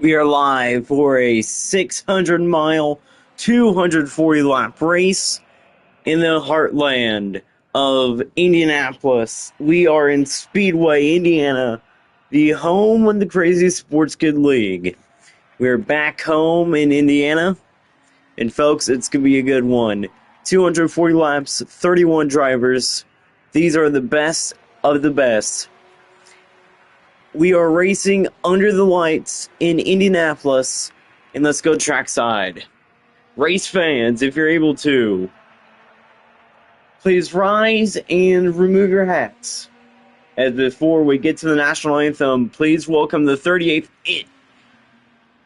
We are live for a 600-mile, 240-lap race in the heartland of Indianapolis. We are in Speedway, Indiana, the home of the Crazy Sports Kid League. We're back home in Indiana, and folks, it's going to be a good one. 240 laps, 31 drivers. These are the best of the best. We are racing under the lights in Indianapolis, and let's go trackside. Race fans, if you're able to, please rise and remove your hats. As before we get to the national anthem, please welcome the 38th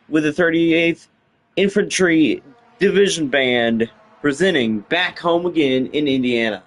with the 38th Infantry Division Band presenting Back Home Again in Indiana.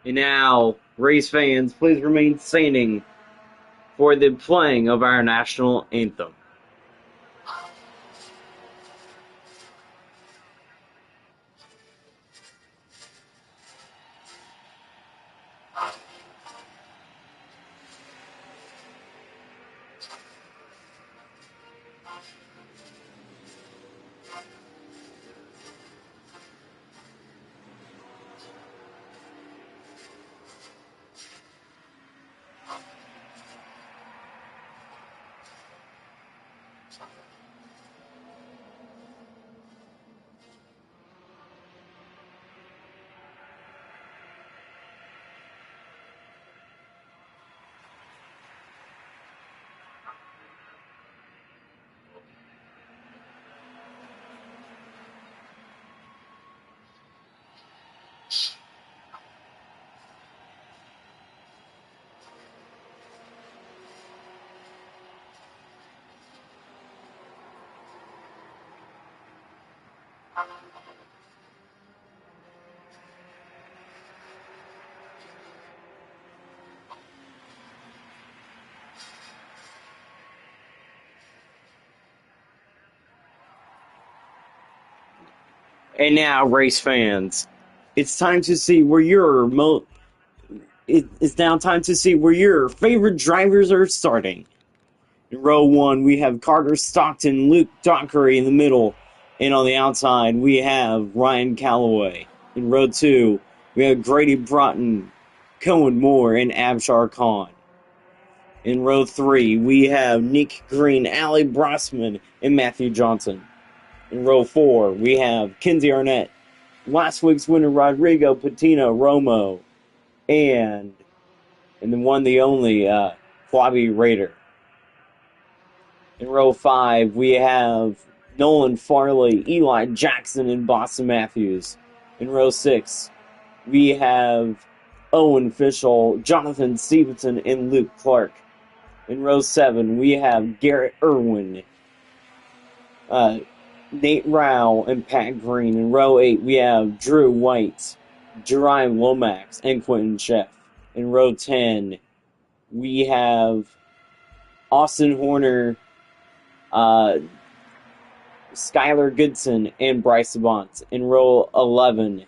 And now, race fans, please remain standing for the playing of our national anthem. And now, race fans, it's time to see where it's now time to see where your favorite drivers are starting. In row one, we have Carter Stockton, Luke Dockery in the middle, and on the outside, we have Ryan Calloway. In row two, we have Grady Broughton, Cohen Moore, and Abshar Khan. In row three, we have Nick Green, Ali Brossman, and Matthew Johnson. In row four, we have Kinsey Arnett, last week's winner, Rodrigo Patino Romo, and the one, the only, Bobby Raider. In row 5, we have Nolan Farley, Eli Jackson, and Boston Matthews. In row 6, we have Owen Fishel, Jonathan Stevenson, and Luke Clark. In row 7, we have Garrett Irwin, Nate Rao, and Pat Green. In row 8, we have Drew White, Jerime Lomax, and Quentin Sheff. In row 10, we have Austin Horner, Skylar Goodson, and Bryce Savant. In row 11,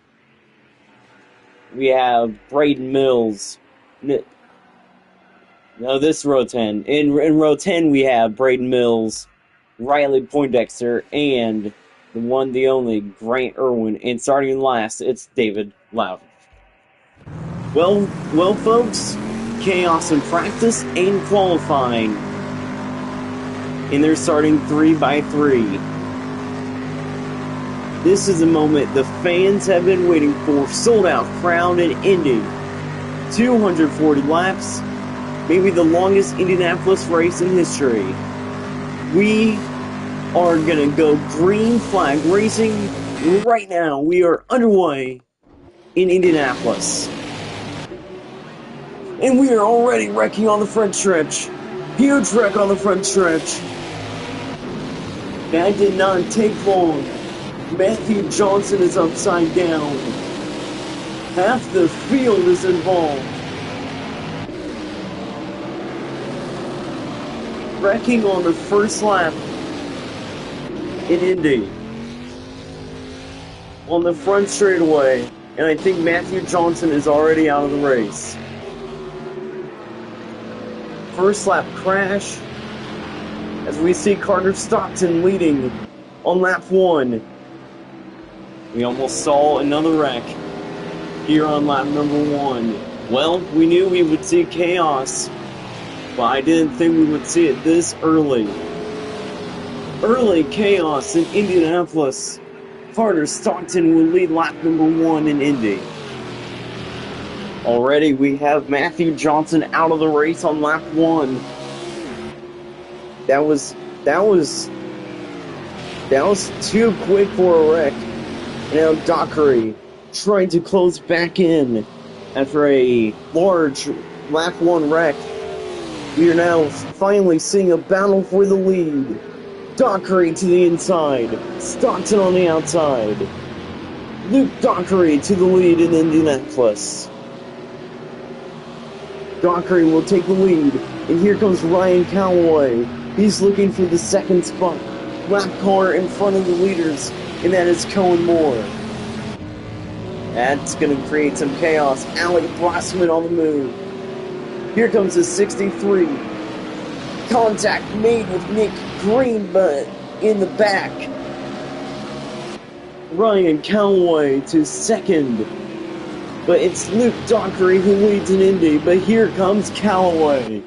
we have Braden Mills. No, this is row 10. In row 10, we have Braden Mills, Riley Poindexter, and the one, the only, Grant Irwin. And starting last, it's David Loudon. Well, folks, chaos in practice and qualifying. And they're starting 3x3. This is a moment the fans have been waiting for. Sold out crowd in Indy. 240 laps. Maybe the longest Indianapolis race in history. We are going to go green flag racing right now. We are underway in Indianapolis. And we are already wrecking on the front stretch. Huge wreck on the front stretch. That did not take long. Matthew Johnson is upside down. Half the field is involved. Wrecking on the first lap in Indy. On the front straightaway. And I think Matthew Johnson is already out of the race. First lap crash. As we see Carter Stockton leading on lap 1. We almost saw another wreck here on lap number 1. Well, we knew we would see chaos, but I didn't think we would see it this early. Early chaos in Indianapolis. Carter Stockton will lead lap number 1 in Indy. Already we have Matthew Johnson out of the race on lap 1. That was too quick for a wreck. Now Dockery trying to close back in after a large lap 1 wreck. We are now finally seeing a battle for the lead. Dockery to the inside, Stockton on the outside. Luke Dockery to the lead in Indianapolis. Dockery will take the lead, and here comes Ryan Calloway. He's looking for the second spot. Lap car in front of the leaders, and that is Cohen Moore. That's going to create some chaos. Alec Blossman on the move. Here comes the 63. Contact made with Nick Green, but in the back. Ryan Calloway to second. But it's Luke Dockery who leads in Indy, but here comes Calloway.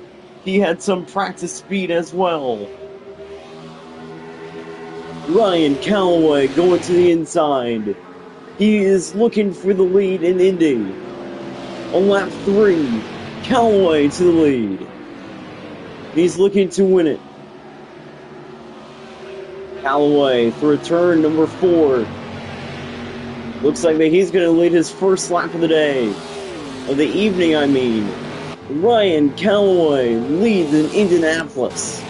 He had some practice speed as well. Ryan Calloway going to the inside. He is looking for the lead in Indy. On lap 3, Calloway to the lead. He's looking to win it. Calloway for turn number 4. Looks like that he's going to lead his first lap of the day. Of the evening, I mean. Ryan Calloway leads in Indianapolis.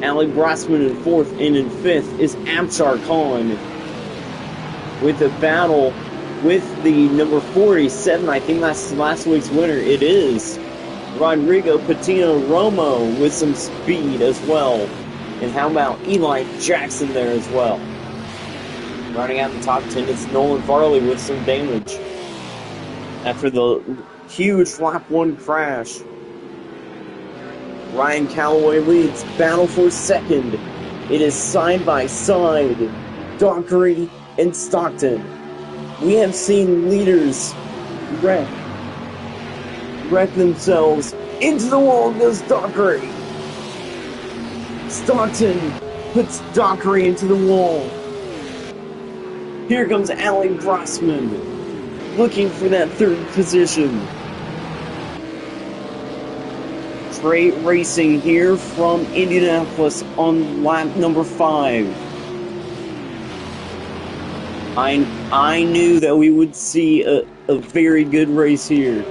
Alec Brossman in 4th, and in 5th is Abshar Khan. With a battle with the number 47, I think that's last week's winner. It is Rodrigo Patino Romo with some speed as well. And how about Eli Jackson there as well? Running out the top 10 is Nolan Farley with some damage. After the huge lap 1 crash. Ryan Calloway leads. Battle for second. It is side by side. Dockery and Stockton. We have seen leaders wreck themselves. Into the wall goes Dockery. Stockton puts Dockery into the wall. Here comes Ali Brossman, looking for that third position. Great racing here from Indianapolis on lap number 5. I knew that we would see a very good race here.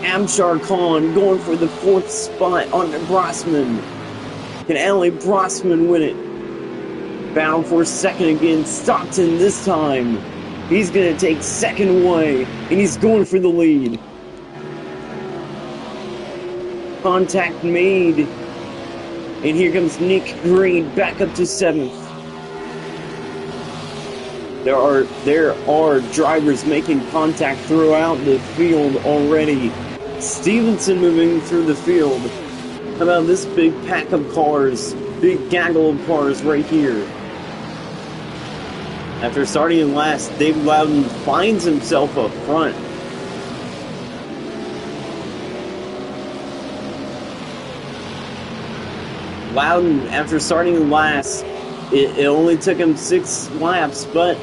Abshar Khan going for the 4th spot on Brossman. Can Ali Brossman win it? Battle for second against Stockton this time. He's going to take second away, and he's going for the lead. Contact made. And here comes Nick Green back up to 7th. There are drivers making contact throughout the field already. Stevenson moving through the field. How about this big pack of cars? Big gaggle of cars right here. After starting in last, David Loudon finds himself up front. Loudon, after starting in last, it only took him 6 laps, but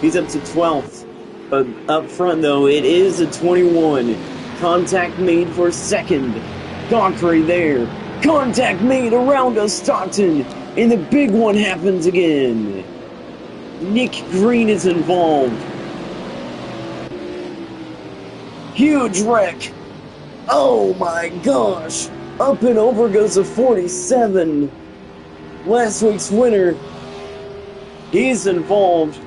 he's up to 12th. But up front, though, it is a 21. Contact made for second. Dockery there. Contact made around us, Stockton. And the big one happens again. Nick Green is involved. Huge wreck. Oh my gosh. Up and over goes a 47. Last week's winner. He's involved.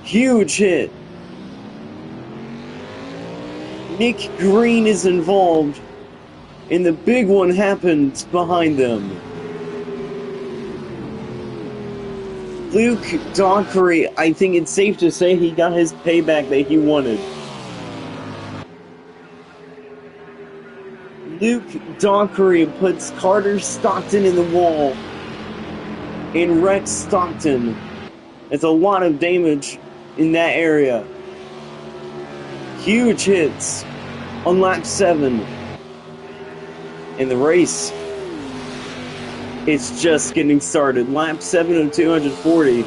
Huge hit. Nick Green is involved. And the big one happens behind them. Luke Dockery, I think it's safe to say he got his payback that he wanted. Luke Dockery puts Carter Stockton in the wall and wrecks Stockton. It's a lot of damage in that area. Huge hits on lap 7. In the race, it's just getting started. Lap 7 of 240.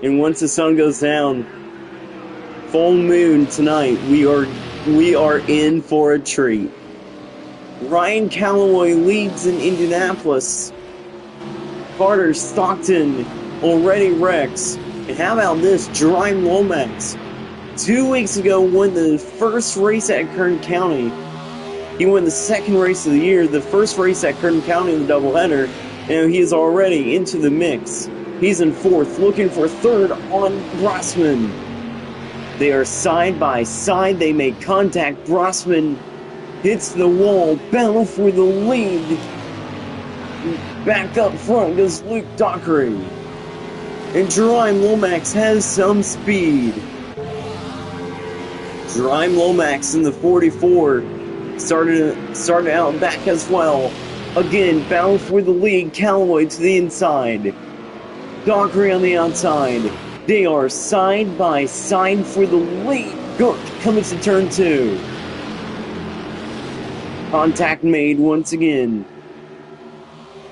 And once the sun goes down, full moon tonight, we are in for a treat. Ryan Calloway leads in Indianapolis. Carter Stockton already wrecks. And how about this? Jerime Lomax. 2 weeks ago won the first race at Kern County. He won the second race of the year, the first race at Kern County in the doubleheader, and he is already into the mix. He's in 4th, looking for 3rd on Brossman. They are side by side. They make contact. Brossman hits the wall. Battle for the lead. Back up front goes Luke Dockery. And Jerime Lomax has some speed. Jerime Lomax in the 44 started out back as well. Again, battle for the lead. Calloway to the inside. Dockery on the outside. They are side by side for the lead. Coming to turn 2. Contact made once again.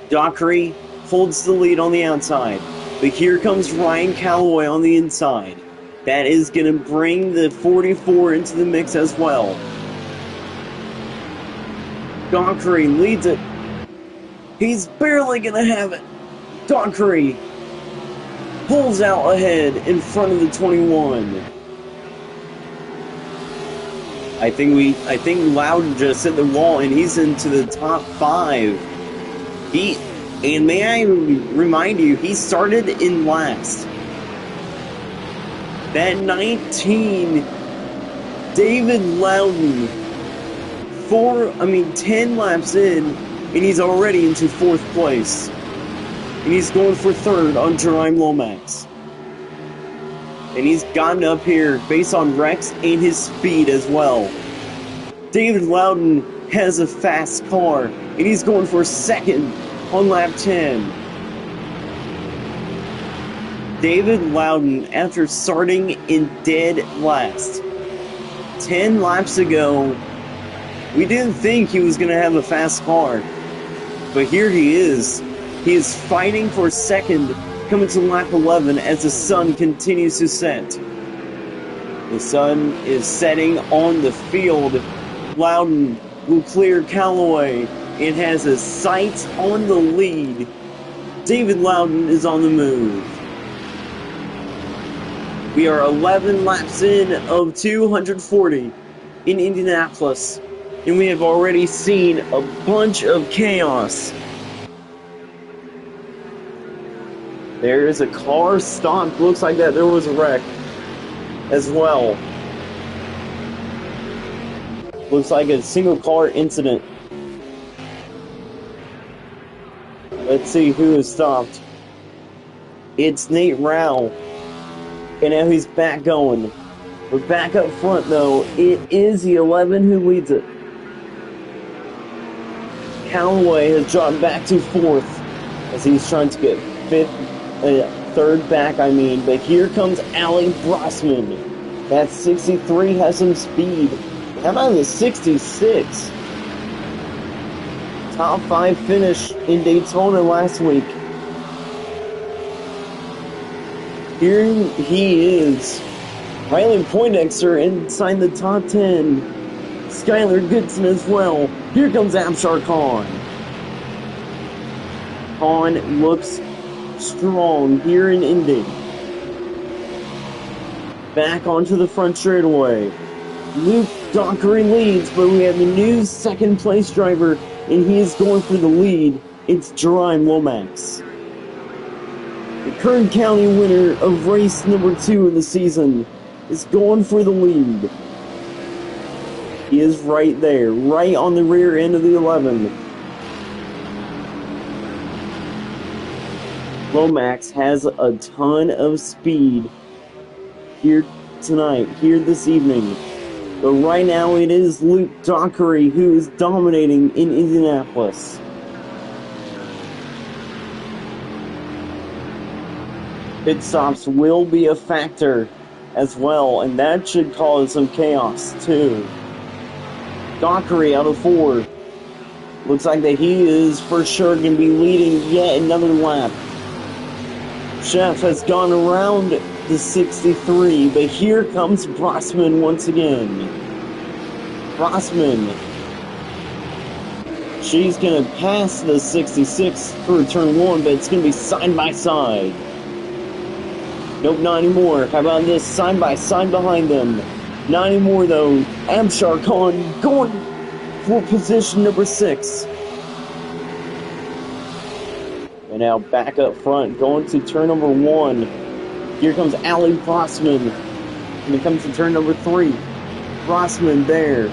Dockery holds the lead on the outside. But here comes Ryan Calloway on the inside. That is going to bring the 44 into the mix as well. Dockery leads it. He's barely going to have it. Dockery pulls out ahead in front of the 21. I think Loudon just hit the wall and he's into the top 5. And may I remind you, he started in last. That 19, David Loudon, 10 laps in, and he's already into 4th place. And he's going for 3rd on Jerime Lomax. And he's gotten up here based on Rex and his speed as well. David Loudon has a fast car, and he's going for 2nd on lap 10. David Loudon, after starting in dead last 10 laps ago, we didn't think he was going to have a fast car. But here he is. He is fighting for 2nd, coming to lap 11 as the sun continues to set. The sun is setting on the field. Loudon will clear Callaway and has his sights on the lead. David Loudon is on the move. We are 11 laps in of 240 in Indianapolis, and we have already seen a bunch of chaos. There is a car stopped. Looks like that there was a wreck as well. Looks like a single car incident. Let's see who is stopped. It's Nate Rao. And now he's back going. We're back up front though. It is the 11 who leads it. Callaway has dropped back to 4th as he's trying to get 3rd back, but here comes Ali Brosman. That 63 has some speed. How about the 66? Top 5 finish in Daytona last week. Here he is. Riley Poindexter inside the top 10. Skylar Goodson as well. Here comes Abshar Khan. Khan looks strong here in Indy. Back onto the front straightaway. Luke Dockery leads, but we have the new 2nd place driver, and he is going for the lead. It's Jerime Lomax. The Kern County winner of race number 2 of the season is going for the lead. He is right there, right on the rear end of the 11. Lomax has a ton of speed here tonight, here this evening. But right now it is Luke Dockery who is dominating in Indianapolis. Pit stops will be a factor as well, and that should cause some chaos too. Dockery out of 4. Looks like that he is for sure going to be leading yet another lap. Chef has gone around the 63, but here comes Brosman once again. Brosman. She's going to pass the 66 through turn 1, but it's going to be side by side. Nope, not anymore. How about this? Side by side behind them. Not anymore, though. Abshar Khan going for position number 6. And now back up front, going to turn number 1. Here comes Ali Brosman. And it comes to turn number 3. Brosman there.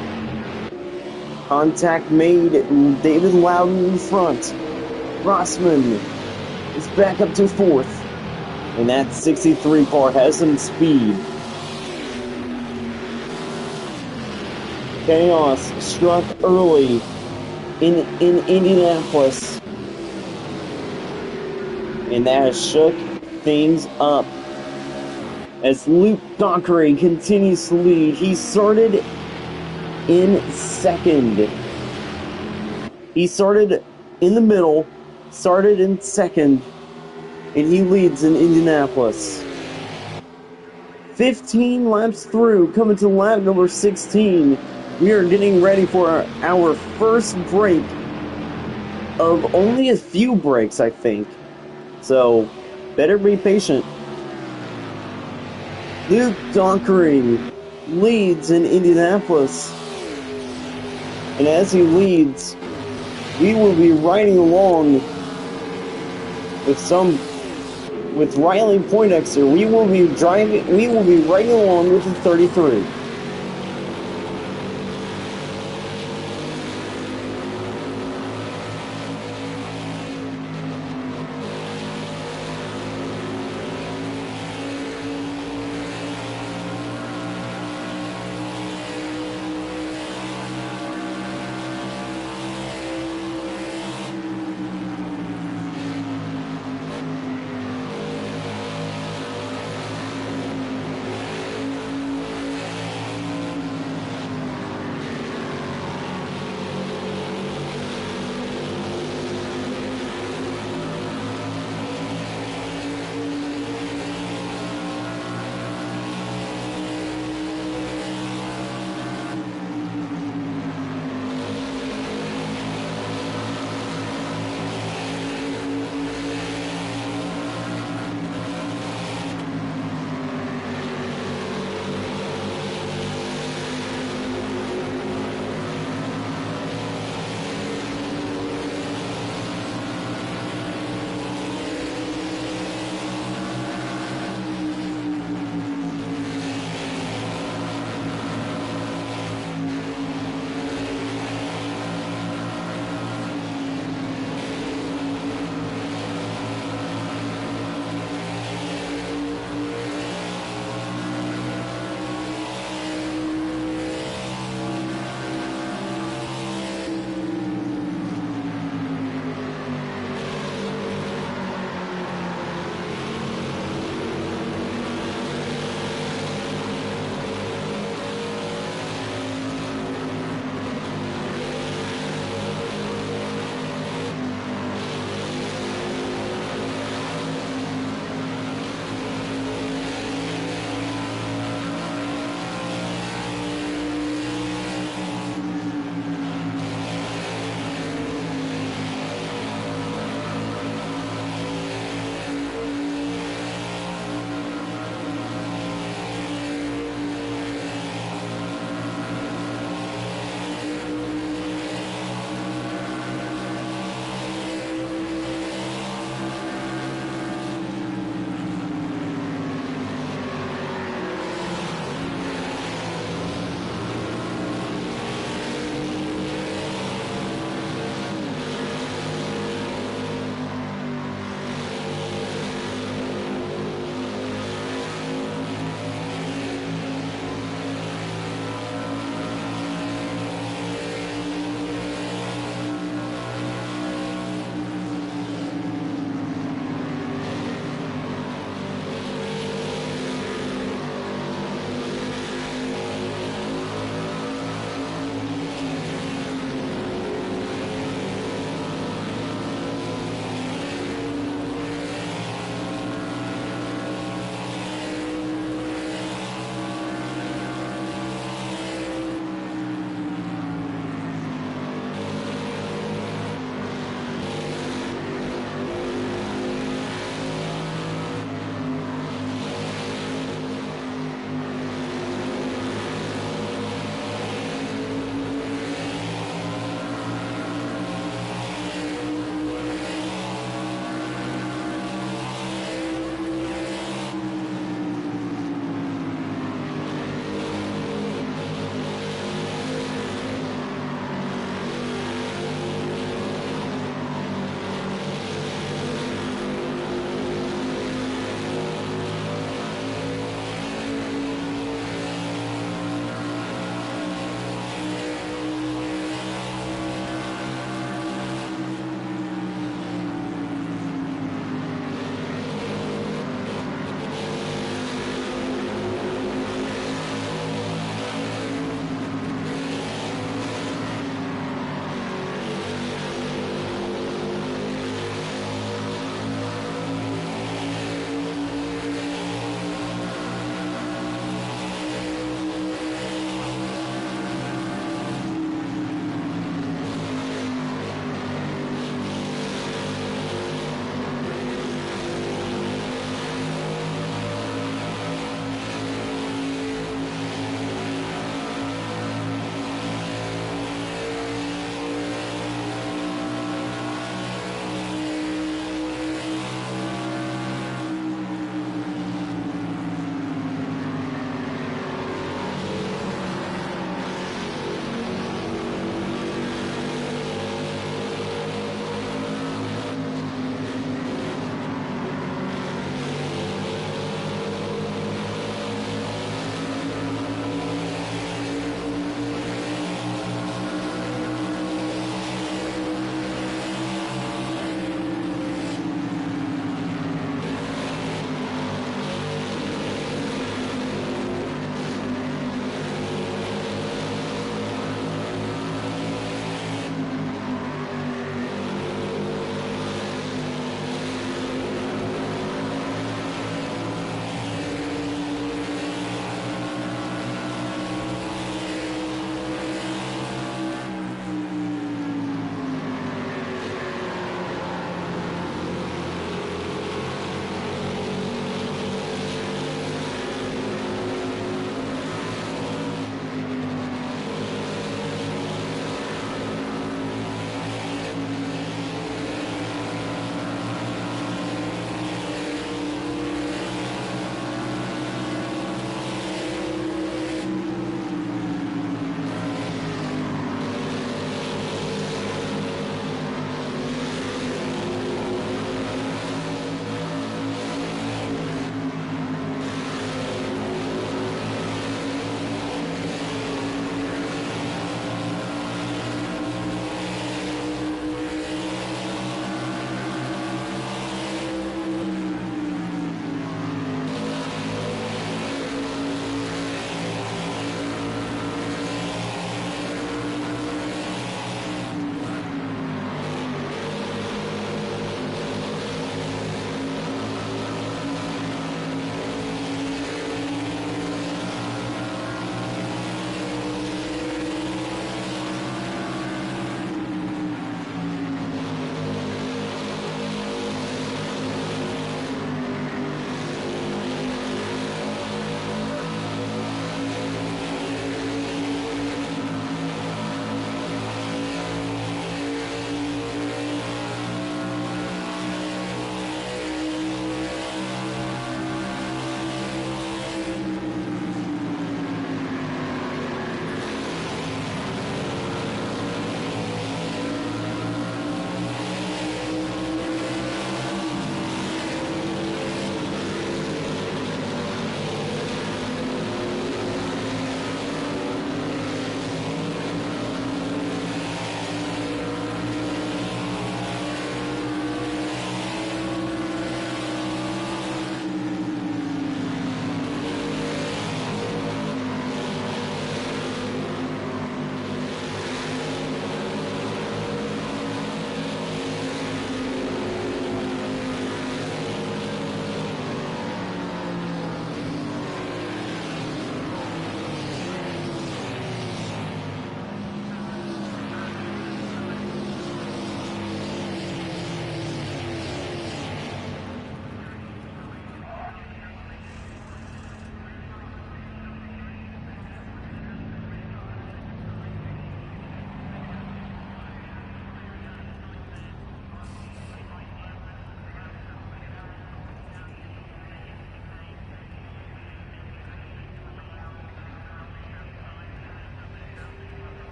Contact made. David Loudon in front. Brosman is back up to 4th. And that 63 car has some speed. Chaos struck early in Indianapolis. And that has shook things up. As Luke Dockery continues to lead, he started in 2nd. He started in the middle, started in 2nd. And he leads in Indianapolis. 15 laps through, coming to lap number 16. We are getting ready for our first break of only a few breaks, I think. So, better be patient. Luke Dockery leads in Indianapolis. And as he leads, we will be riding along with Riley Poindexter. We will be riding along with the 33.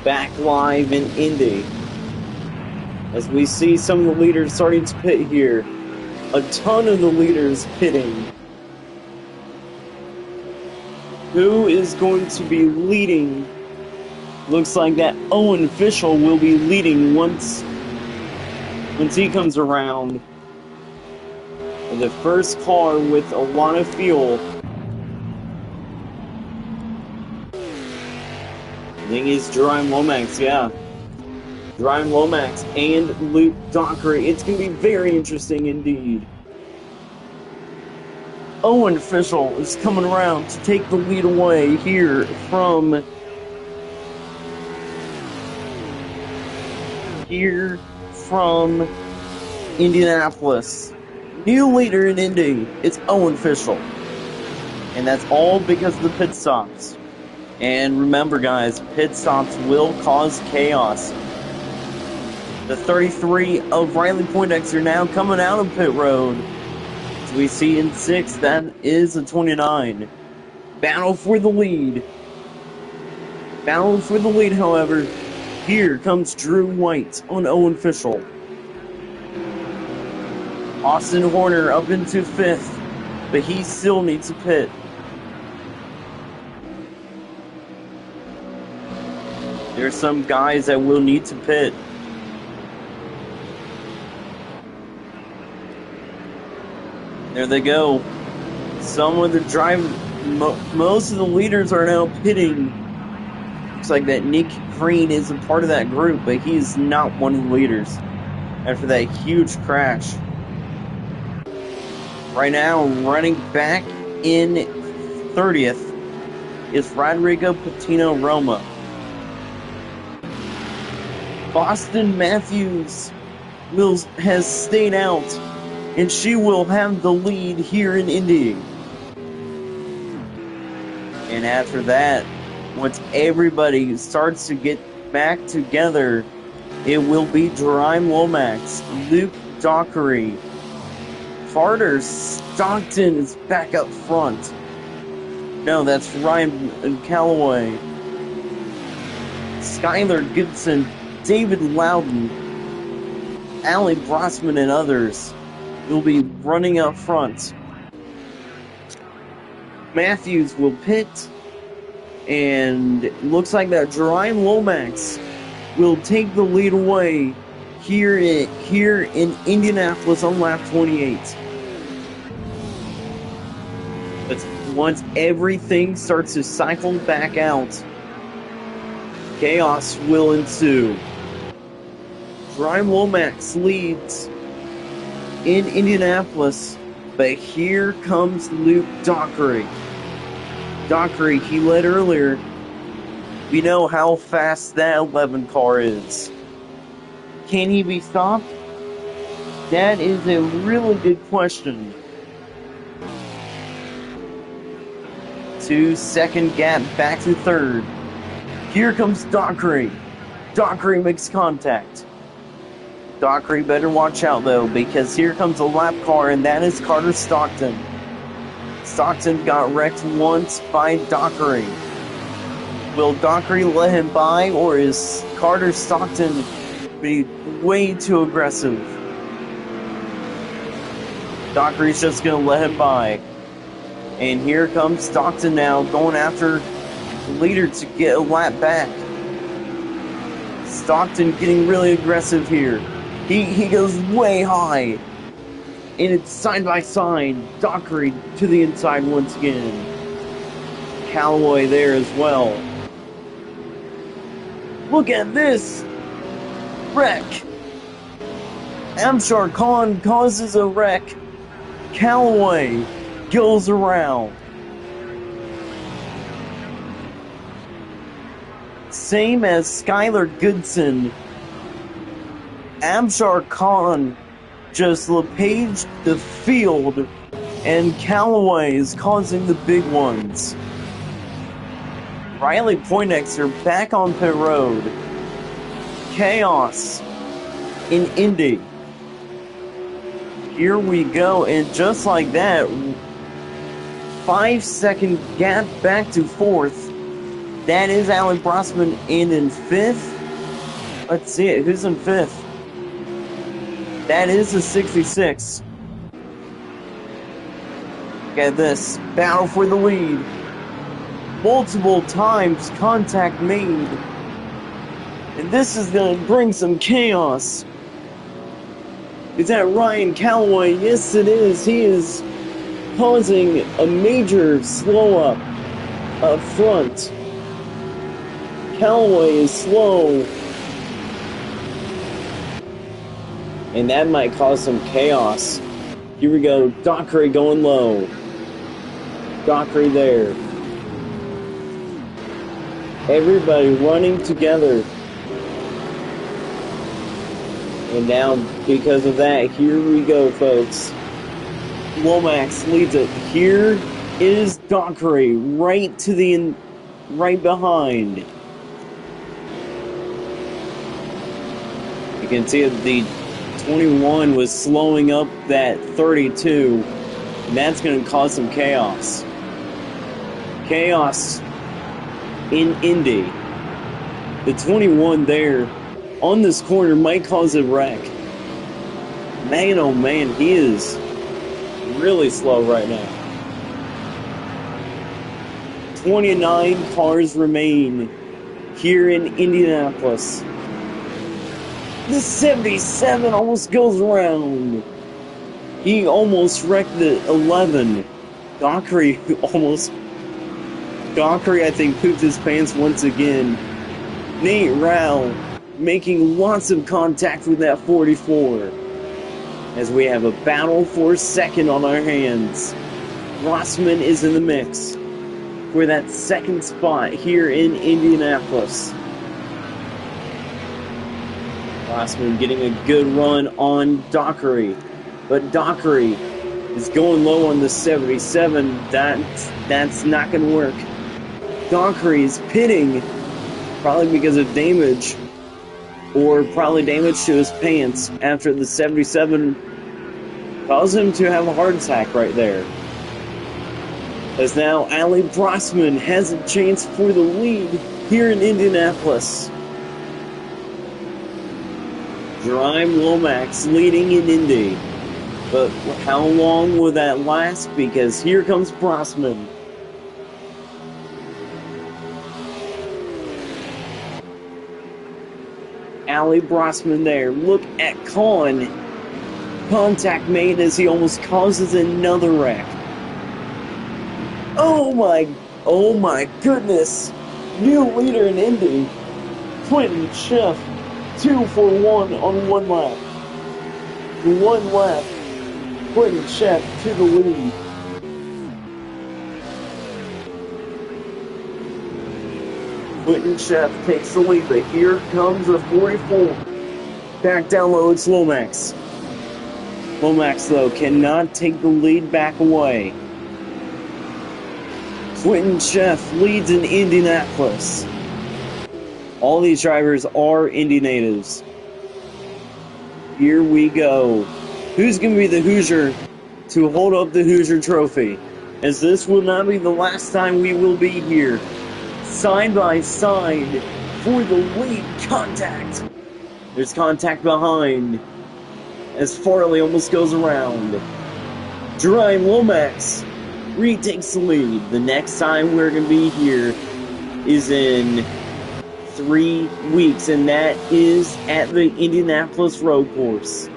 back live in Indy. As we see some of the leaders starting to pit here. A ton of the leaders pitting. Who is going to be leading? Looks like that Owen Fishel will be leading once he comes around. And the first car with a lot of fuel. I think it's Jerome Lomax, yeah. Jerome Lomax and Luke Dockery. It's going to be very interesting indeed. Owen Fishel is coming around to take the lead away here from Indianapolis. New leader in Indy, it's Owen Fishel. And that's all because of the pit stops. And remember guys, pit stops will cause chaos. The 33 of Riley Poindexter now coming out of pit road. As we see in 6th, that is a 29. Battle for the lead. Battle for the lead, however. Here comes Drew White on Owen Fishel. Austin Horner up into 5th, but he still needs a pit. There's some guys that will need to pit. There they go. Some of the most of the leaders are now pitting. Looks like that Nick Green is a part of that group, but he is not one of the leaders after that huge crash. Right now, running back in 30th is Rodrigo Patino Roma. Boston Matthews has stayed out, and she will have the lead here in Indy. And after that, once everybody starts to get back together, it will be Jerome Lomax, Luke Dockery, Carter Stockton is back up front. No, that's Ryan Calloway. Skylar Gibson, David Loudon, Allie Brossman, and others will be running up front. Matthews will pit, and it looks like that Jerome Lomax will take the lead away here in Indianapolis on lap 28. But once everything starts to cycle back out, chaos will ensue. Jerome Lomax leads in Indianapolis, but here comes Luke Dockery. Dockery, he led earlier. We know how fast that 11 car is. Can he be stopped? That is a really good question. 2-second gap back to 3rd. Here comes Dockery. Dockery makes contact. Dockery better watch out though, because here comes a lap car, and that is Carter Stockton. Stockton got wrecked once by Dockery. Will Dockery let him by, or is Carter Stockton be way too aggressive? Dockery's just going to let him by. And here comes Stockton now, going after the leader to get a lap back. Stockton getting really aggressive here. He goes way high. And it's side by side. Dockery to the inside once again. Callaway there as well. Look at this wreck. Amshar Khan causes a wreck. Callaway goes around. Same as Skylar Goodson. Amshar Khan just LePaged the field, and Callaway is causing the big ones. Riley Poindexter back on pit road. Chaos in Indy. Here we go, and just like that, 5-second gap back to 4th, That is Alan Brosman in fifth. Let's see it. Who's in fifth? That is a 66. Look at this. Battle for the lead. Multiple times contact made. And this is going to bring some chaos. Is that Ryan Calloway? Yes, it is. He is causing a major slow up front. Calloway is slow. And that might cause some chaos. Here we go. Dockery going low. Dockery there. Everybody running together. And now, because of that, here we go, folks. Lomax leads it. Here is Dockery right behind. You can see that the 21 was slowing up that 32, and that's going to cause some chaos. Chaos in Indy. The 21 there on this corner might cause a wreck. Man, oh man, he is really slow right now. 29 cars remain here in Indianapolis. The 77 almost goes around. He almost wrecked the 11. Dockery, I think, pooped his pants once again. Nate Rao making lots of contact with that 44. As we have a battle for second on our hands. Rossman is in the mix for that second spot here in Indianapolis. Rossman getting a good run on Dockery. But Dockery is going low on the 77. That's not going to work. Dockery is pitting, probably because of damage, or probably damage to his pants after the 77 caused him to have a heart attack right there. As now Ali Brosman has a chance for the lead here in Indianapolis. Jerime Lomax leading in Indy. But how long will that last? Because here comes Brosman. Ali Brosman there. Look at Kahn. Contact made as he almost causes another wreck. Oh my goodness. New leader in Indy. Quentin Schiff. 2 for 1 on one lap. One lap. Quentin Schiff to the lead. Quentin Schiff takes the lead, but here comes the 44. Back down low, it's Lomax. Lomax, though, cannot take the lead back away. Quentin Schiff leads in Indianapolis. All these drivers are Indy natives. Here we go. Who's going to be the Hoosier to hold up the Hoosier Trophy? As this will not be the last time we will be here. Side by side for the lead. Contact. There's contact behind as Farley almost goes around. Jerime Lomax retakes the lead. The next time we're going to be here is in 3 weeks, and that is at the Indianapolis Road Course.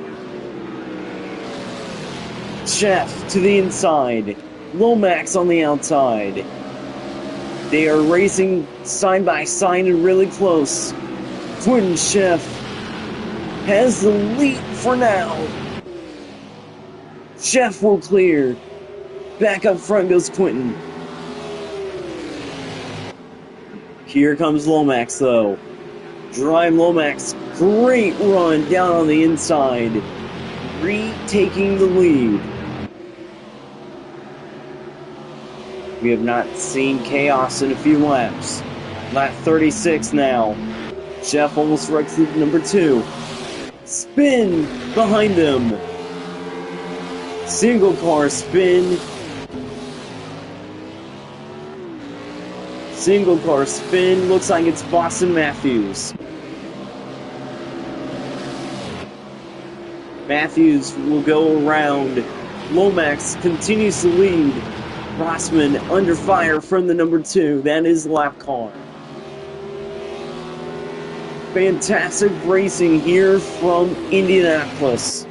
Chef to the inside. Lomax on the outside. They are racing side by side and really close. Quentin Schiff has the lead for now. Schiff will clear. Back up front goes Quentin. Here comes Lomax, though. Jerime Lomax, great run down on the inside. Retaking the lead. We have not seen chaos in a few laps. Lap 36 now. Jeff almost wrecks the number 2. Spin behind him. Single car spin. Single car spin. Looks like it's Boston Matthews. Matthews will go around. Lomax continues to lead. Rossman under fire from the number 2. That is lap car. Fantastic racing here from Indianapolis.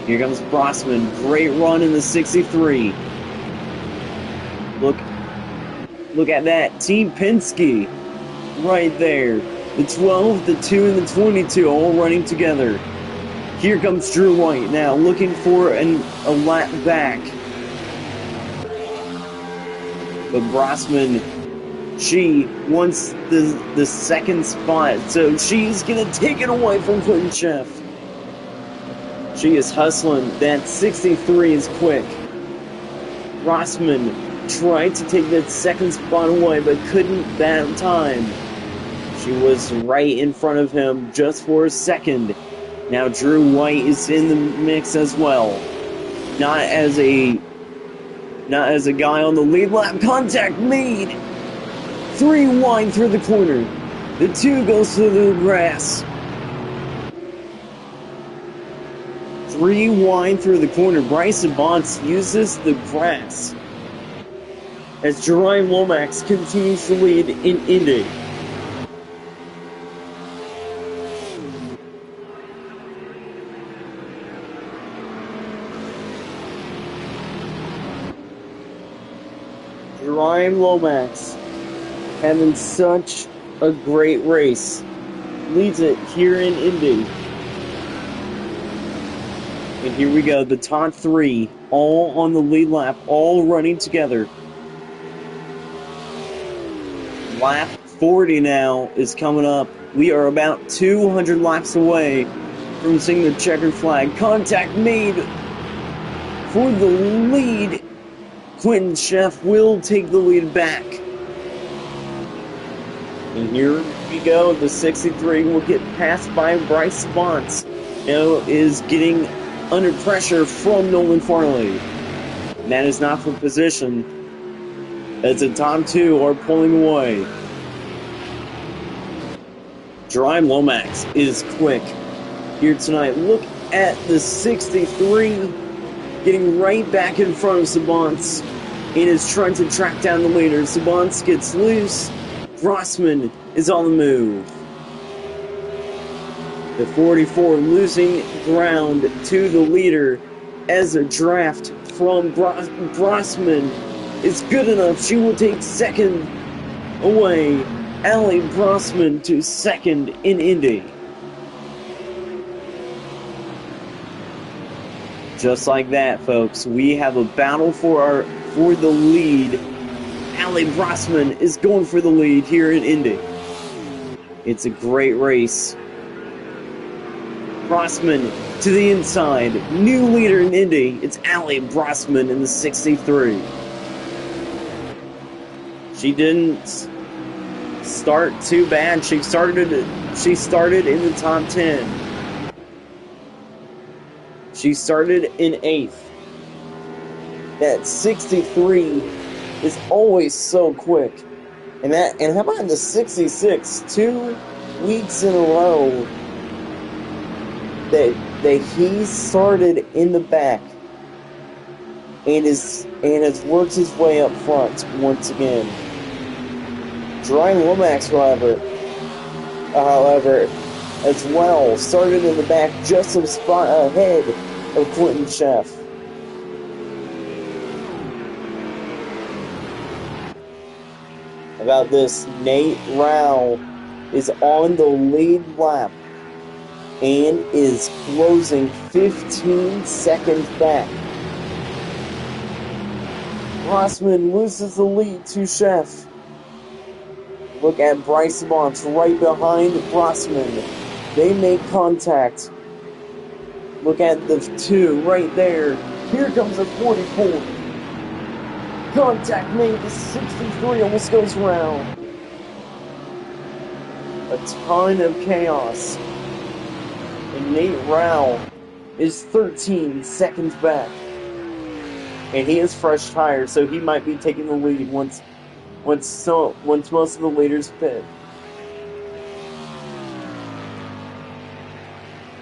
Here comes Rossman. Great run in the 63. Look at that. Team Penske right there. The 12, the 2, and the 22 all running together. Here comes Drew White now, looking for a lap back. But Rossman, she wants the second spot, so she's going to take it away from Clinton Sheff. She is hustling. That 63 is quick. Rossman tried to take that second spot away, but couldn't that time. She was right in front of him just for a second. Now Drew White is in the mix as well. Not as a guy on the lead lap. Contact made. 3 wide through the corner. The 2 goes through the grass. 3 wide through the corner. Bryson Bonds uses the grass as Jerome Lomax continues to lead in Indy. Jerome Lomax having such a great race. Leads it here in Indy. And here we go, the top 3, all on the lead lap, all running together. Lap 40 now is coming up. We are about 200 laps away from seeing the checkered flag. Contact made for the lead. Quentin Sheff will take the lead back. And here we go, the 63 will get passed by Bryce Bonds. Now is getting under pressure from Nolan Farley. And that is not for position, as the top 2 are pulling away. Jerome Lomax is quick here tonight. Look at the 63 getting right back in front of Sabans and is trying to track down the leader. Sabans gets loose. Rossman is on the move. The 44 losing ground to the leader as a draft from Rossman is good enough. She will take second away. Allie Brossman to second in Indy. Just like that, folks, we have a battle for the lead. Allie Brossman is going for the lead here in Indy. It's a great race. Brossman to the inside. New leader in Indy. It's Allie Brossman in the 63. She didn't start too bad. She started in the top 10. She started in 8th. That 63 is always so quick. And how about the 66? 2 weeks in a row that he started in the back and has worked his way up front once again. Jerome Lomax, however, as well, started in the back just a spot ahead of Quentin Sheff. About this, Nate Rao is on the lead lap and is closing 15 seconds back. Rossman loses the lead to Sheff. Look at Bryce Bonds right behind Rossman. They make contact. Look at the 2 right there. Here comes the 44. Contact made. The 63 almost goes around. A ton of chaos. And Nate Rao is 13 seconds back. and he has fresh tires, so he might be taking the lead once most of the leaders pit.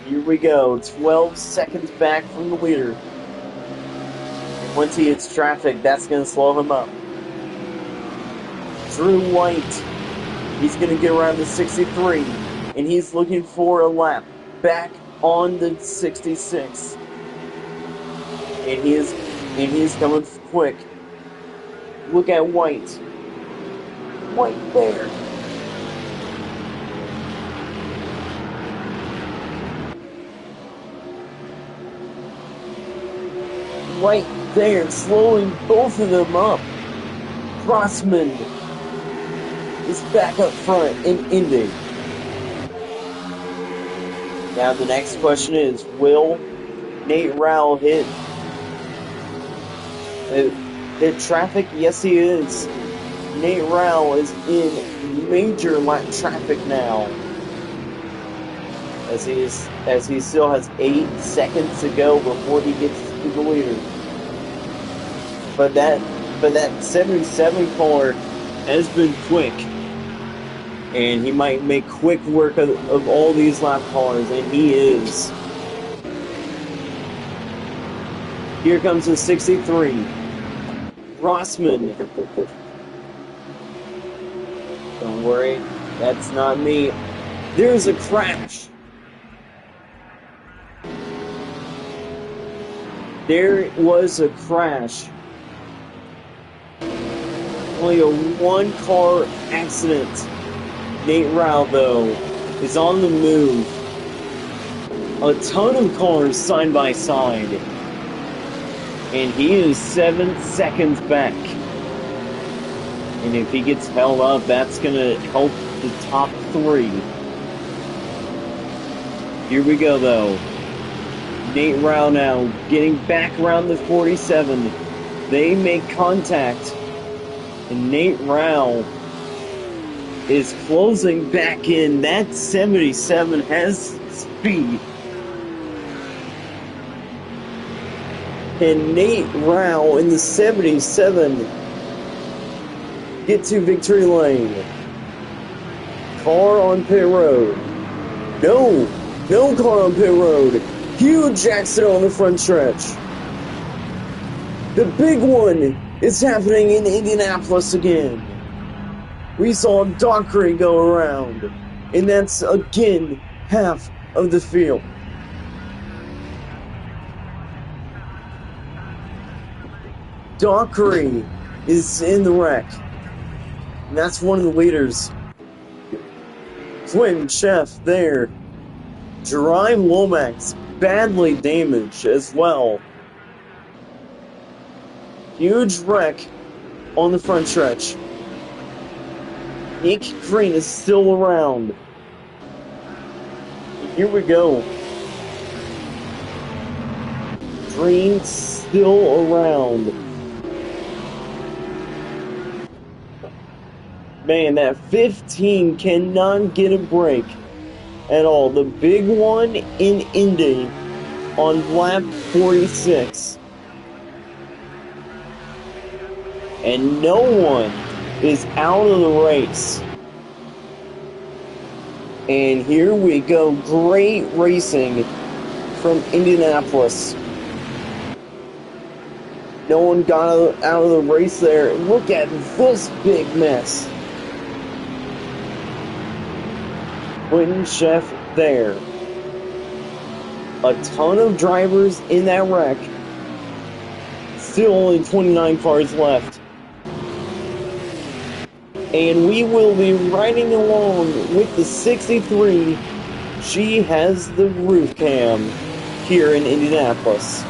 Here we go, 12 seconds back from the leader. And once he hits traffic, that's going to slow him up. Drew White, he's going to get around the 63, and he's looking for a lap back on the 66. And he is coming quick. Look at White. White there. Right there, slowing both of them up. Crossman is back up front in Indy. Now the next question is, will Nate Rowell hit traffic? Yes, he is. Nate Rowell is in major lap traffic now, as he still has 8 seconds to go before he gets to the leader. But that 77 car has been quick, and he might make quick work of all these lap cars, and he is. Here comes the 63. Rossman. Don't worry, that's not me. There's a crash. There was a crash. Only a one-car accident. Nate Rowell, though, is on the move. A ton of cars side by side. And he is 7 seconds back. And if he gets held up, that's going to help the top 3. Here we go, though. Nate Rowell now getting back around the 47. They make contact. And Nate Rowell is closing back in. That 77 has speed. And Nate Rowell in the 77 get to victory lane. Car on pit road. No car on pit road. Huge accident on the front stretch. The big one is happening in Indianapolis again. We saw Dockery go around, and that's again half of the field. Dockery is in the wreck, and that's one of the leaders. Quentin Chef there. Jerime Lomax badly damaged as well. Huge wreck on the front stretch. Nick Green is still around. Here we go. Green still around. Man, that 15 cannot get a break at all. The big one in Indy on lap 46. And no one is out of the race. And here we go. Great racing from Indianapolis. No one got out of the race there. Look at this big mess. Quentin Chef there. A ton of drivers in that wreck. Still only 29 cars left. And we will be riding along with the 63. She has the roof cam here in Indianapolis.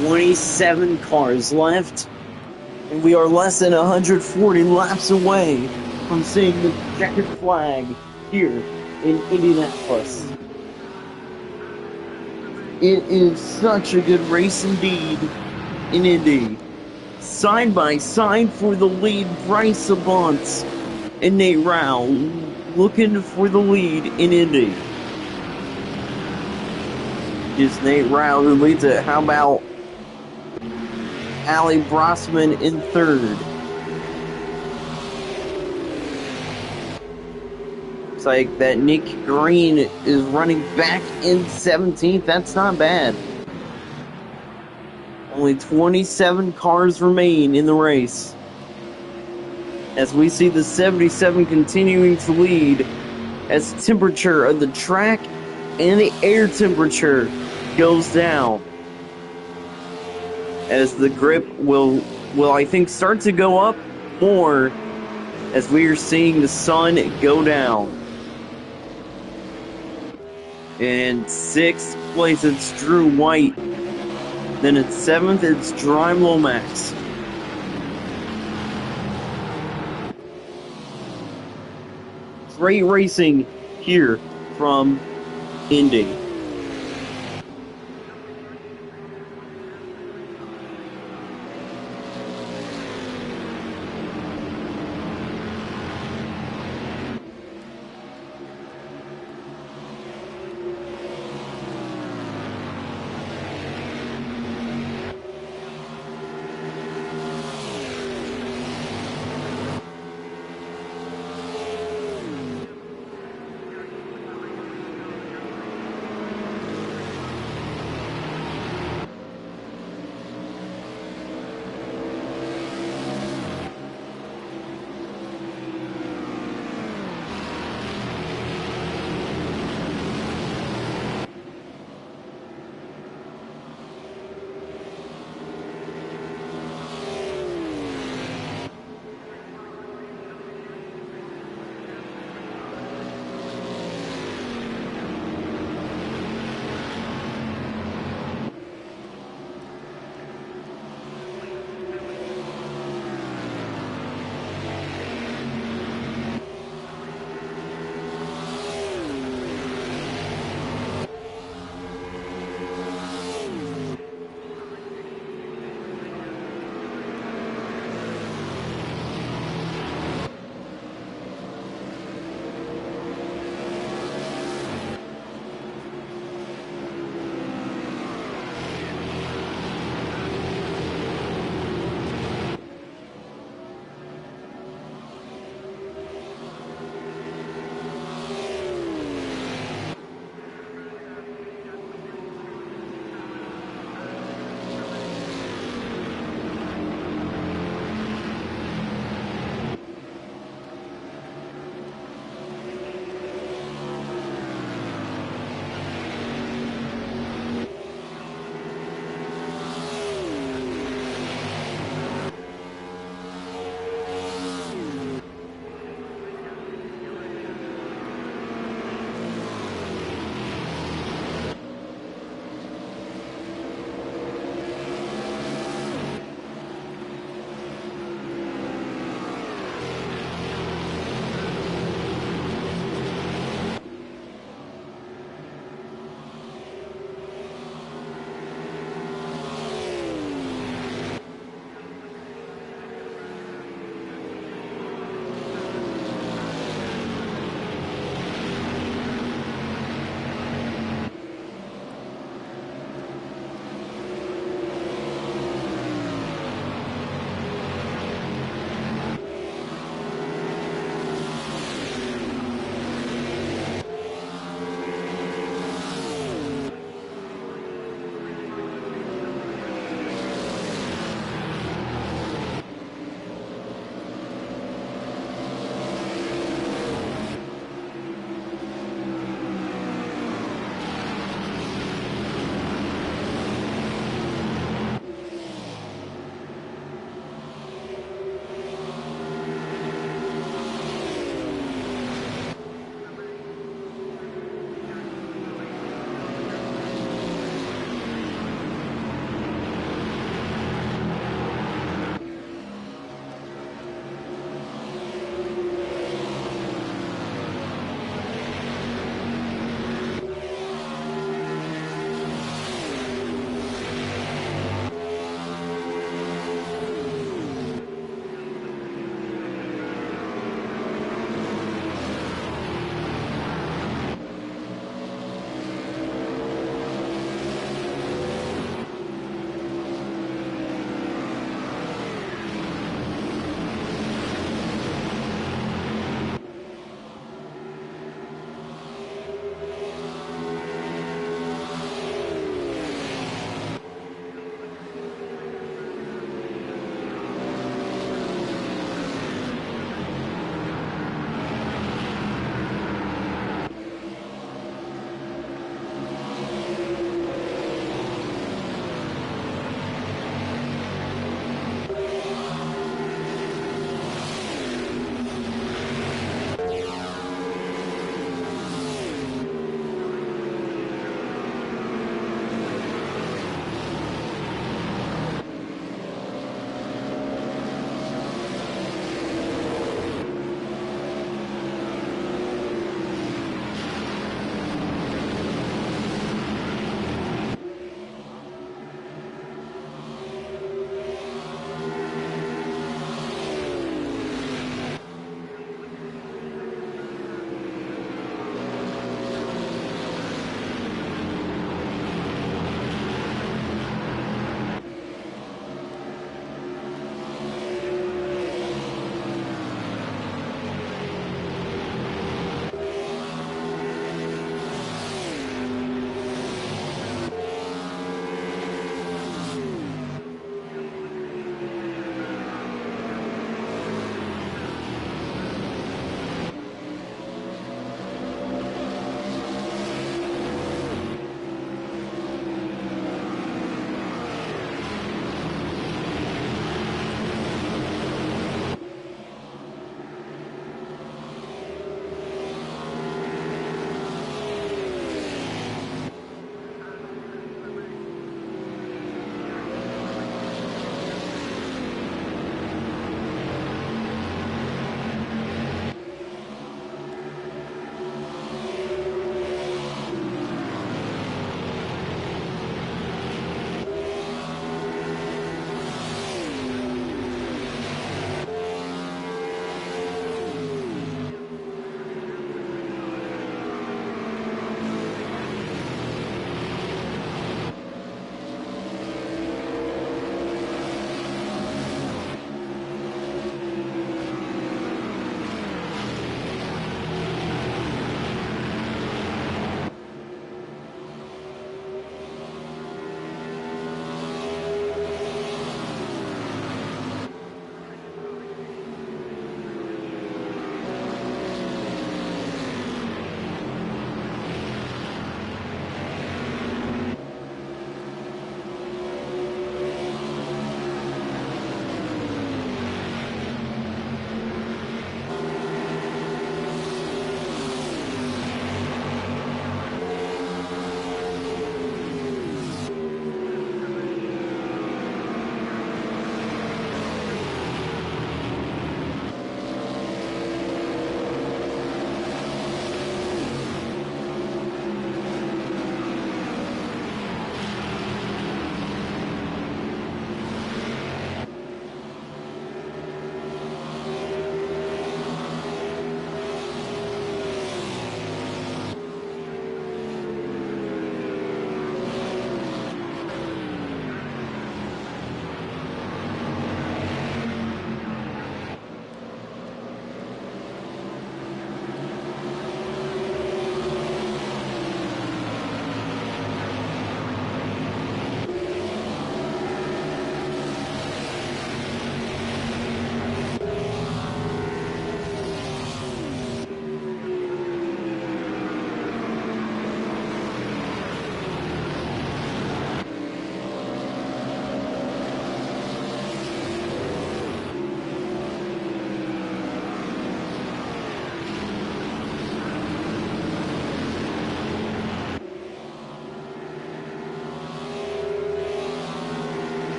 27 cars left, and we are less than 140 laps away from seeing the checkered flag here in Indianapolis. It is such a good race indeed in Indy. Side by side for the lead, Bryce Sabance and Nate Rao looking for the lead in Indy. It's Nate Rao who leads it. How about Ali Brossman in third? Looks like that Nick Green is running back in 17th. That's not bad. Only 27 cars remain in the race, as we see the 77 continuing to lead as temperature of the track and the air temperature goes down, as the grip will I think start to go up more as we are seeing the sun go down. In 6th place it's Drew White. Then at 7th, it's Drive Lomax. Great racing here from Indy.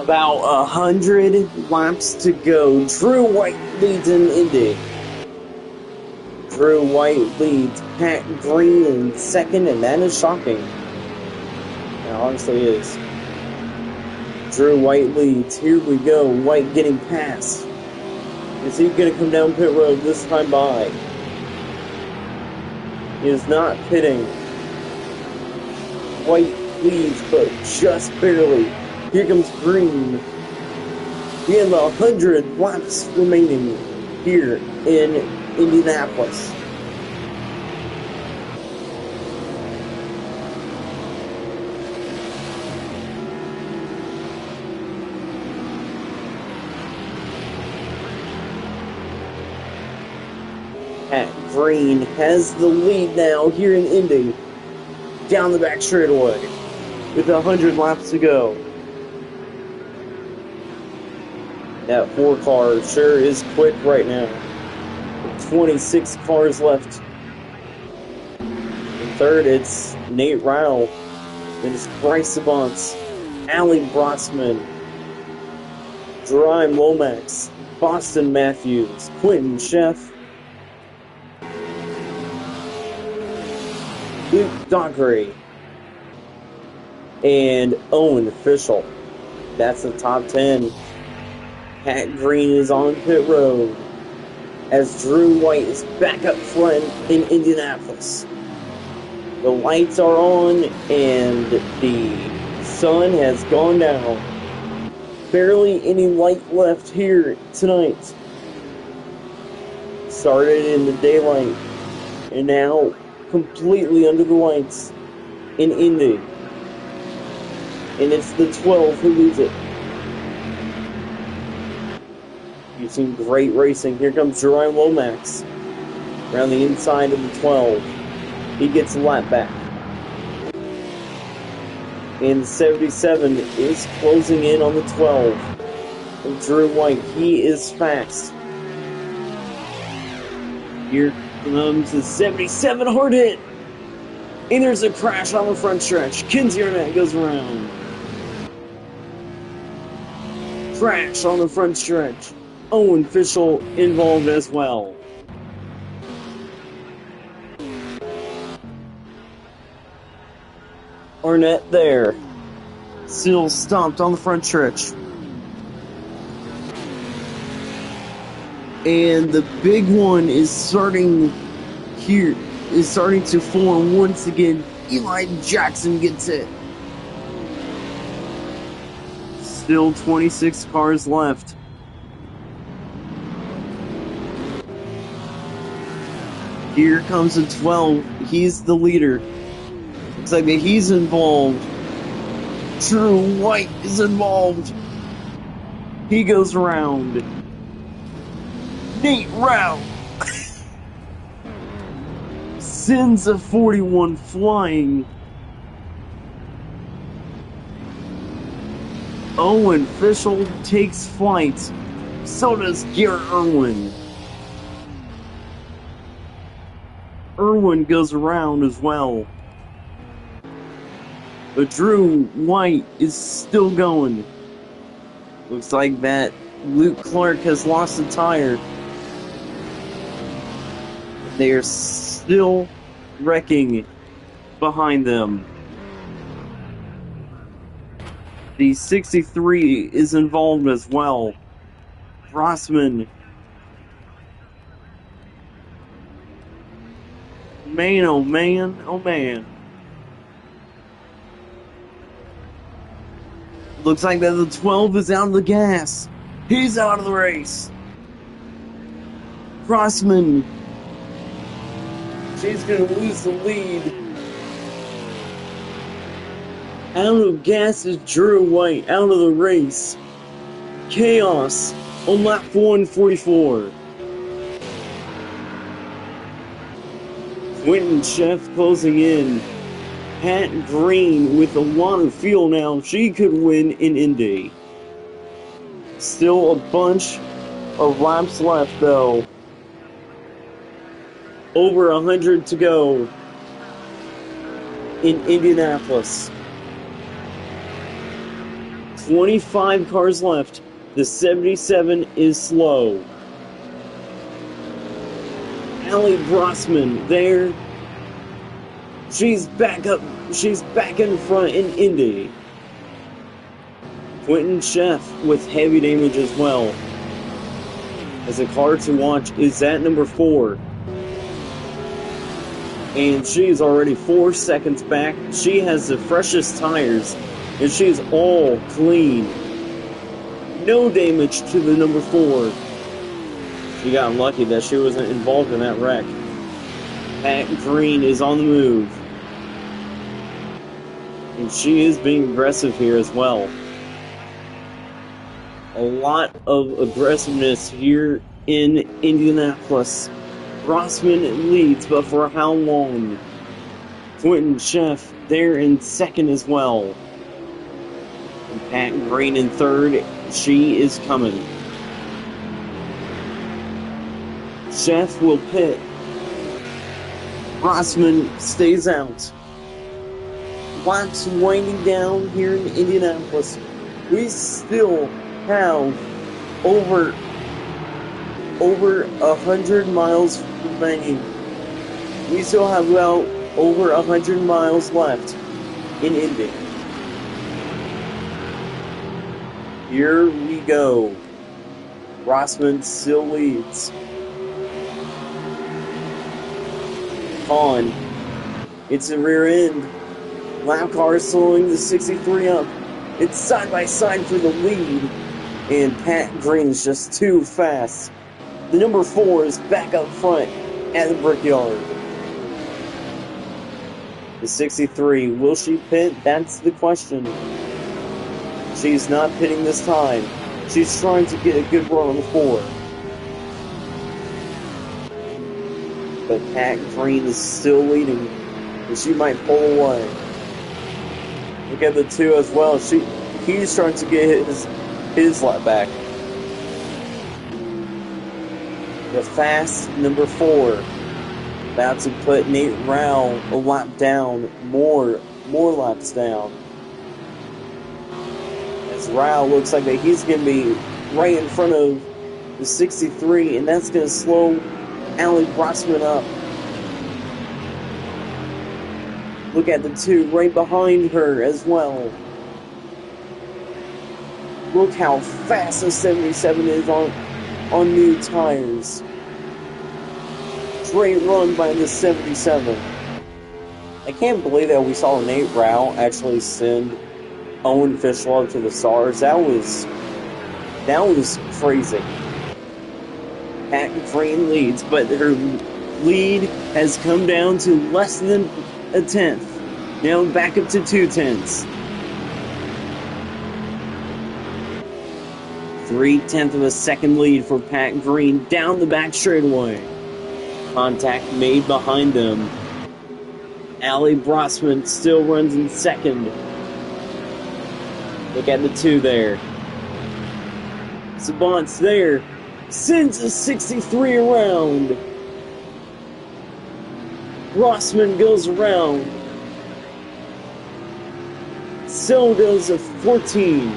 About 100 laps to go. Drew White leads in Indy. Drew White leads Pat Green in second, and that is shocking. It honestly is. Drew White leads. Here we go. White getting past. Is he going to come down pit road this time by? He is not pitting. White leads, but just barely. Here comes Green. We have 100 laps remaining here in Indianapolis. Pat Green has the lead now here in Indy. Down the back straightaway with 100 laps to go. That 4 car sure is quick right now. 26 cars left. In third, it's Nate Rao. Then it's Bryce Savants, Allie Brossman, Jerime Lomax, Boston Matthews, Quentin Sheff, Luke Dockery, and Owen Fischel. That's the top 10. Pat Green is on pit road as Drew White is back up front in Indianapolis. The lights are on and the sun has gone down. Barely any light left here tonight. Started in the daylight and now completely under the lights in Indy. And it's the 12 who leads it. You've seen great racing. Here comes Jerime Lomax around the inside of the 12. He gets a lap back. And 77 is closing in on the 12. And Drew White, he is fast. Here comes the 77 hard hit. And there's a crash on the front stretch. Kinsey Arnett goes around. Crash on the front stretch. Owen Fischel involved as well. Arnett there. Still stomped on the front stretch. And the big one is starting here. Is starting to form once again. Eli Jackson gets it. Still 26 cars left. Here comes the 12. He's the leader. Looks like that he's involved. Drew White is involved. He goes around. Nate Rao sends a 41 flying. Owen Fischel takes flight. So does Garrett Irwin. Irwin goes around as well. But Drew White is still going. Looks like that Luke Clark has lost a tire. They are still wrecking behind them. The 63 is involved as well. Rossman. Man, oh man, oh man. Looks like that the 12 is out of the gas. He's out of the race. Crossman. She's going to lose the lead. Out of gas is Drew White. Out of the race. Chaos on lap 144. Quentin Sheff closing in. Pat Green with a lot of fuel now. She could win in Indy. Still a bunch of laps left though. Over 100 to go in Indianapolis. 25 cars left. The 77 is slow. Allie Brossman there. She's back up. She's back in front in Indy. Quentin Sheff with heavy damage as well. As a car to watch is at number 4. And she's already 4 seconds back. She has the freshest tires. And she's all clean. No damage to the number 4. She got lucky that she wasn't involved in that wreck. Pat Green is on the move. And she is being aggressive here as well. A lot of aggressiveness here in Indianapolis. Brossman leads, but for how long? Quentin Sheff there in second as well. And Pat Green in third. She is coming. Sheff will pit. Brossman stays out. Laps winding down here in Indianapolis. We still have over 100 miles remaining. We still have about over 100 miles left in Indy. Here we go. Brossman still leads. On. It's a rear end. Lap car is slowing the 63 up. It's side by side for the lead. And Pat Green is just too fast. The number 4 is back up front at the Brickyard. The 63, will she pit? That's the question. She's not pitting this time. She's trying to get a good run on the 4. But Pat Green is still leading. And she might pull away. Look at the 2 as well. He's trying to get his lap back. The fast number 4. About to put Nate Rao a lap down. More laps down. As Rao looks like that he's going to be right in front of the 63. And that's going to slow Allie Brossman up. Look at the 2 right behind her as well. Look how fast the 77 is on new tires. Great run by the 77. I can't believe that we saw Nate Rao actually send Owen Fishlove to the stars. That was crazy. Pat Green leads, but her lead has come down to less than a tenth. Now back up to 2/10. 3/10 of a second lead for Pat Green down the back straightaway. Contact made behind them. Allie Brossman still runs in second. Look at the 2 there. Savant's there. Sends a 63 around. Brossman goes around. So does a 14.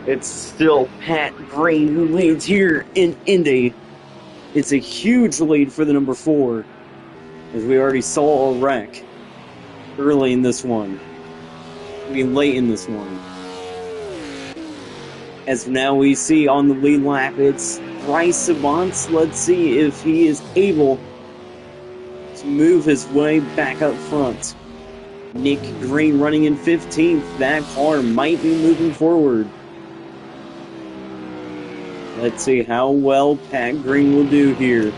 It's still Pat Green who leads here in Indy. It's a huge lead for the number 4, as we already saw a wreck early in this one. I mean, late in this one. As now we see on the lead lap, it's Bryce Savant. Let's see if he is able to move his way back up front. Nick Green running in 15th. That car might be moving forward. Let's see how well Pat Green will do here.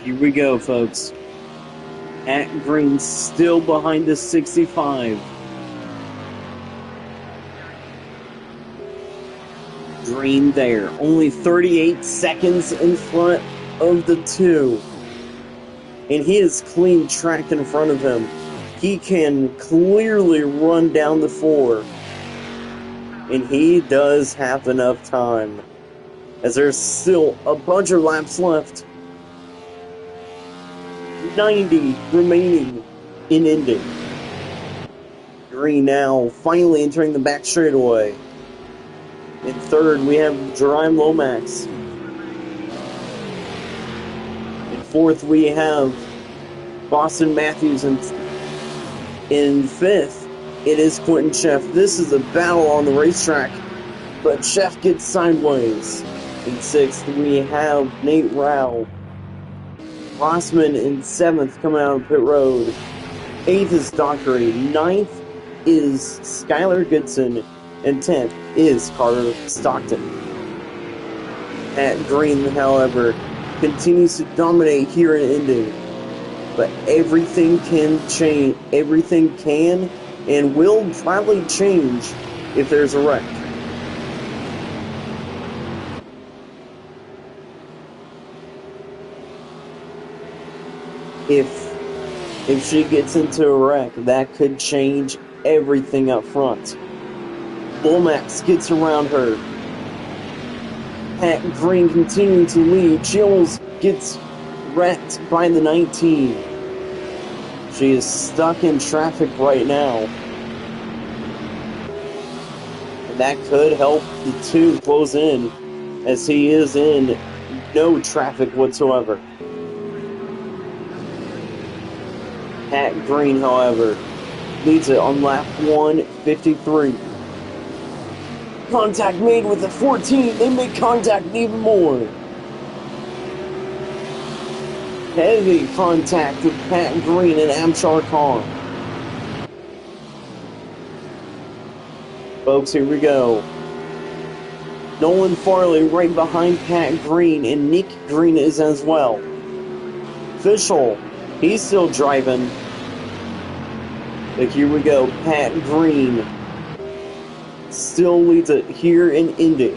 Here we go, folks. At green, still behind the 65. Green there, only 38 seconds in front of the 2. And he has clean track in front of him. He can clearly run down the 4. And he does have enough time, as there's still a bunch of laps left. 90 remaining in Indy. Green now finally entering the back straightaway. In third, we have Jerime Lomax. In fourth, we have Boston Matthews. In fifth, it is Quentin Sheff. This is a battle on the racetrack, but Sheff gets sideways. In sixth, we have Nate Rao. Rossman in seventh, coming out of pit road. Eighth is Dockery. Ninth is Skylar Goodson. And 10th is Carter Stockton. At green, however, continues to dominate here in Indy. But everything can change. Everything can and will probably change if there's a wreck. If she gets into a wreck, that could change everything up front. Lomax gets around her. Pat Green continuing to lead. She almost gets wrecked by the 19. She is stuck in traffic right now. And that could help the 2 close in, as he is in no traffic whatsoever. Pat Green, however, leads it on lap 153. Contact made with the 14. They make contact even more. Heavy contact with Pat Green and Amshar Khan. Folks, here we go. Nolan Farley right behind Pat Green, and Nick Green is as well. Fishel, he's still driving. But here we go. Pat Green still leads it here in Indy.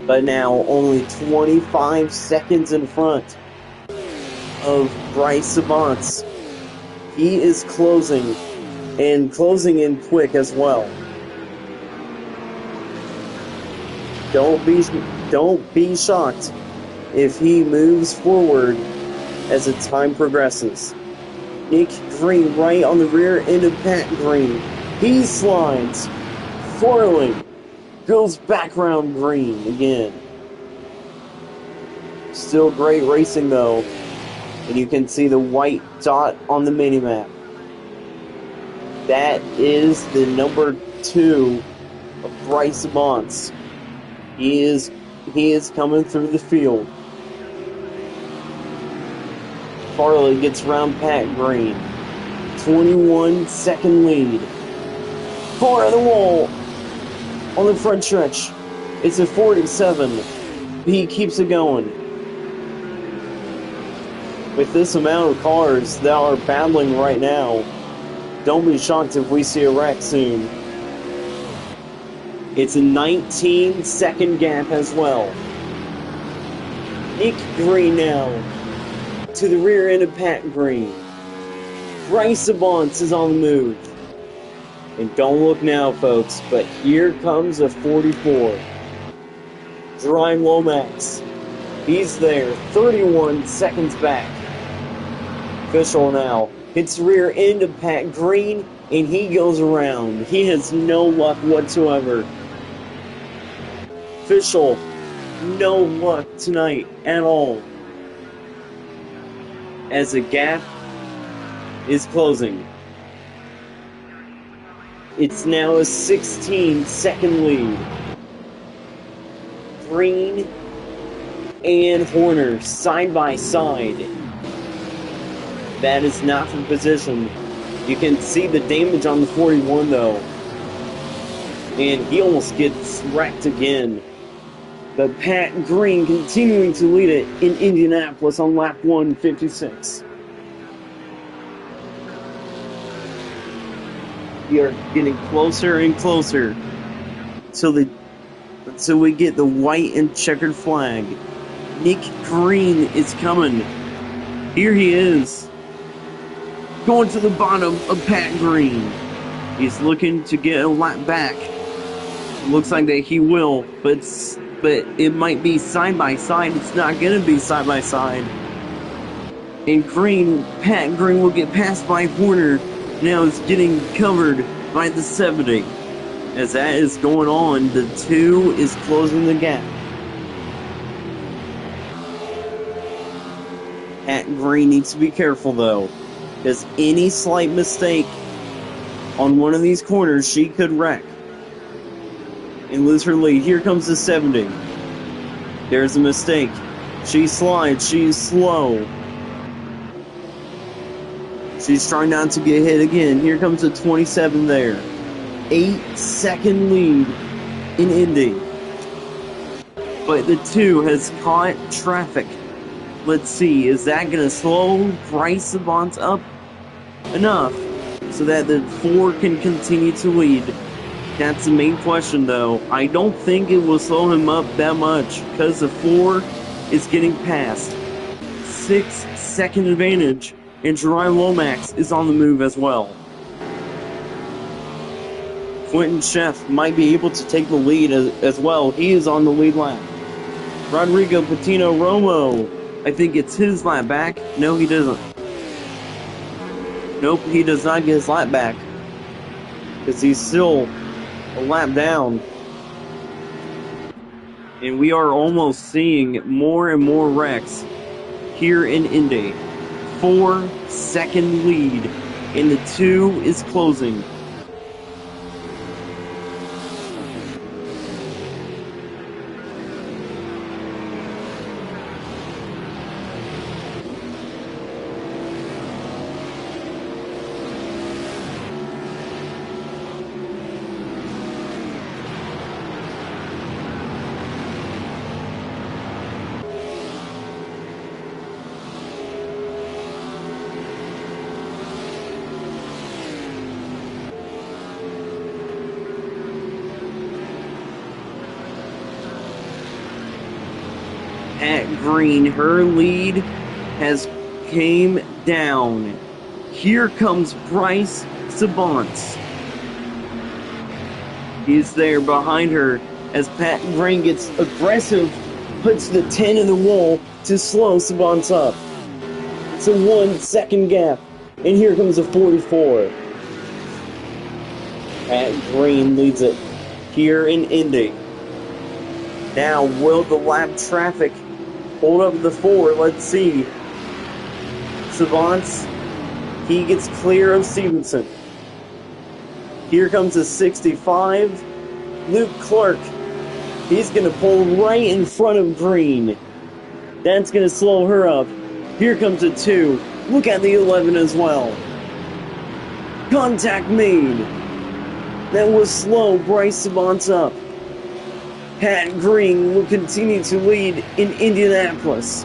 But now only 25 seconds in front of Bryce Savants. He is closing, and closing in quick as well. Don't be shocked if he moves forward as the time progresses. Nick Green right on the rear end of Pat Green. He slides. Farley goes back around Green again. Still great racing though. And you can see the white dot on the minimap. That is the number 2 of Bryce Savants. He is coming through the field. Farley gets around Pat Green. 21-second lead. Far of the wall on the front stretch. It's a 47. He keeps it going. With this amount of cars that are battling right now, don't be shocked if we see a wreck soon. It's a 19-second gap as well. Nick Green now to the rear end of Pat Green. Bryce Savants is on the move. And don't look now, folks, but here comes a 44. Jerime Lomax. He's there, 31 seconds back. Fishel now hits the rear end of Pat Green, and he goes around. He has no luck whatsoever. Fishel, no luck tonight at all, as the gap is closing. It's now a 16-second lead. Green and Horner side by side. That is not from position. You can see the damage on the 41 though. And he almost gets wrecked again. But Pat Green continuing to lead it in Indianapolis on lap 156. We are getting closer and closer till we get the white and checkered flag. Nick Green is coming. Here he is. Going to the bottom of Pat Green. He's looking to get a lap back. Looks like that he will, but it might be side by side. It's not gonna be side by side. And Pat Green will get passed by Horner. Now it's getting covered by the 70. As that is going on, the 2 is closing the gap. Pat Green needs to be careful though, because any slight mistake on one of these corners, she could wreck and lose her lead. Here comes the 70. There's a mistake. She slides. She's slow. She's trying not to get hit again. Here comes the 27 there. 8-second lead in Indy. But the 2 has caught traffic. Let's see, is that going to slow Bryce Savant up enough so that the 4 can continue to lead? That's the main question, though. I don't think it will slow him up that much because the 4 is getting past. 6-second advantage, and Jerome Lomax is on the move as well. Quentin Sheff might be able to take the lead as well. He is on the lead lap. Rodrigo Patino Romo, I think it's his lap back. No, he doesn't. Nope, he does not get his lap back because he's still a lap down. And we are almost seeing more and more wrecks here in Indy. 4-second lead, and the 2 is closing. Pat Green, her lead has came down. Here comes Bryce Savant. He's there behind her as Pat Green gets aggressive, puts the 10 in the wall to slow Savant up. It's a 1-second gap, and here comes a 44. Pat Green leads it here in Indy. Now, will the lap traffic hold up the 4? Let's see. Savants, he gets clear of Stevenson. Here comes a 65. Luke Clark, he's going to pull right in front of Green. That's going to slow her up. Here comes a 2. Look at the 11 as well. Contact made. That will slow Bryce Savant up. Pat Green will continue to lead in Indianapolis.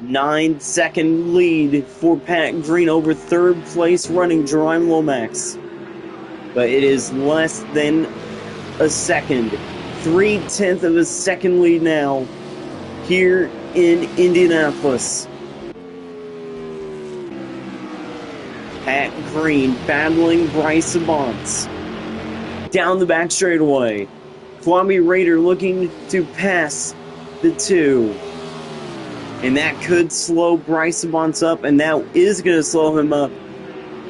9-second lead for Pat Green over third place running Jerome Lomax. But it is less than a second. 0.3 of a second lead now here in Indianapolis. Pat Green battling Bryce Savant. Down the back straightaway. Kwame Raider looking to pass the 2. And that could slow Bryce Savant up, and that is going to slow him up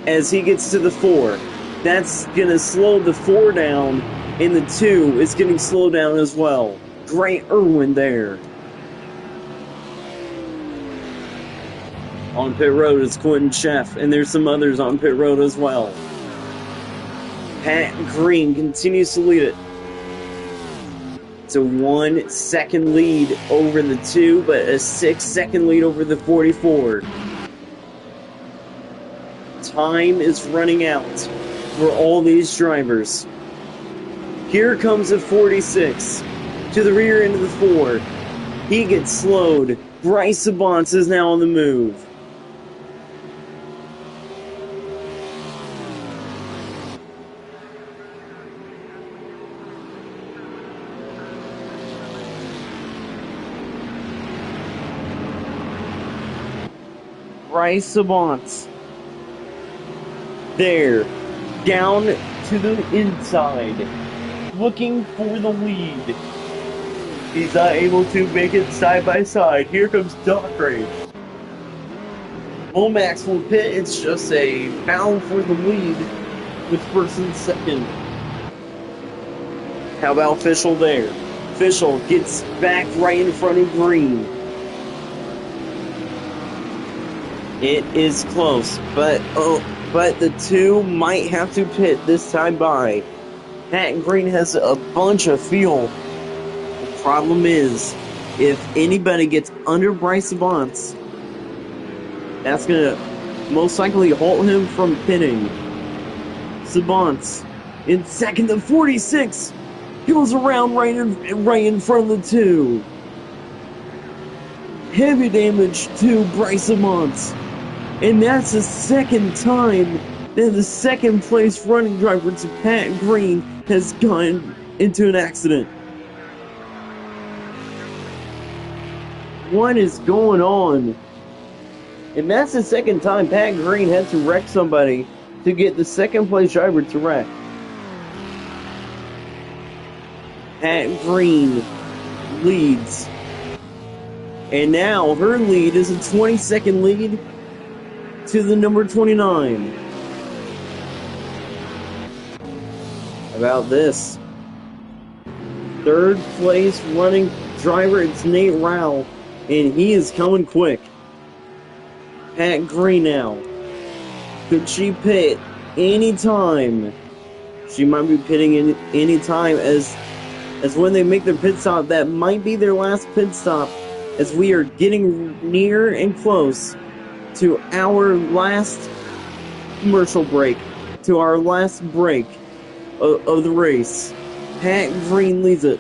as he gets to the 4. That's going to slow the 4 down, and the 2 is getting slowed down as well. Great Irwin there. On pit road is Quentin Sheff, and there's some others on pit road as well. Pat Green continues to lead it. It's a 1-second lead over the 2, but a 6-second lead over the 44. Time is running out for all these drivers. Here comes a 46 to the rear end of the 4. He gets slowed. Bryce Sabance is now on the move. Bryce Sabance. There. Down to the inside. Looking for the lead. He's not able to make it side by side. Here comes Doc Ray. Lomax will pit. It's just a battle for the lead with first and second. How about Fischel there? Fischel gets back right in front of Green. It is close, but the two might have to pit this time by. Pat Green has a bunch of fuel. The problem is, if anybody gets under Bryce Sabance, that's going to most likely halt him from pitting. Sabance in second, the 46 goes around right in front of the two. Heavy damage to Bryce Sabance. And that's the second time that the second place running driver to Pat Green has gone into an accident. What is going on? And that's the second time Pat Green had to wreck somebody to get the second place driver to wreck. Pat Green leads. And now her lead is a 20-second lead to the number 29. About this. Third place running driver, it's Nate Rowell, and he is coming quick. Pat Green now. Could she pit anytime? She might be pitting any time as when they make their pit stop, that might be their last pit stop, as we are getting near and close to our last commercial break, to our last break of the race. Pat Green leads it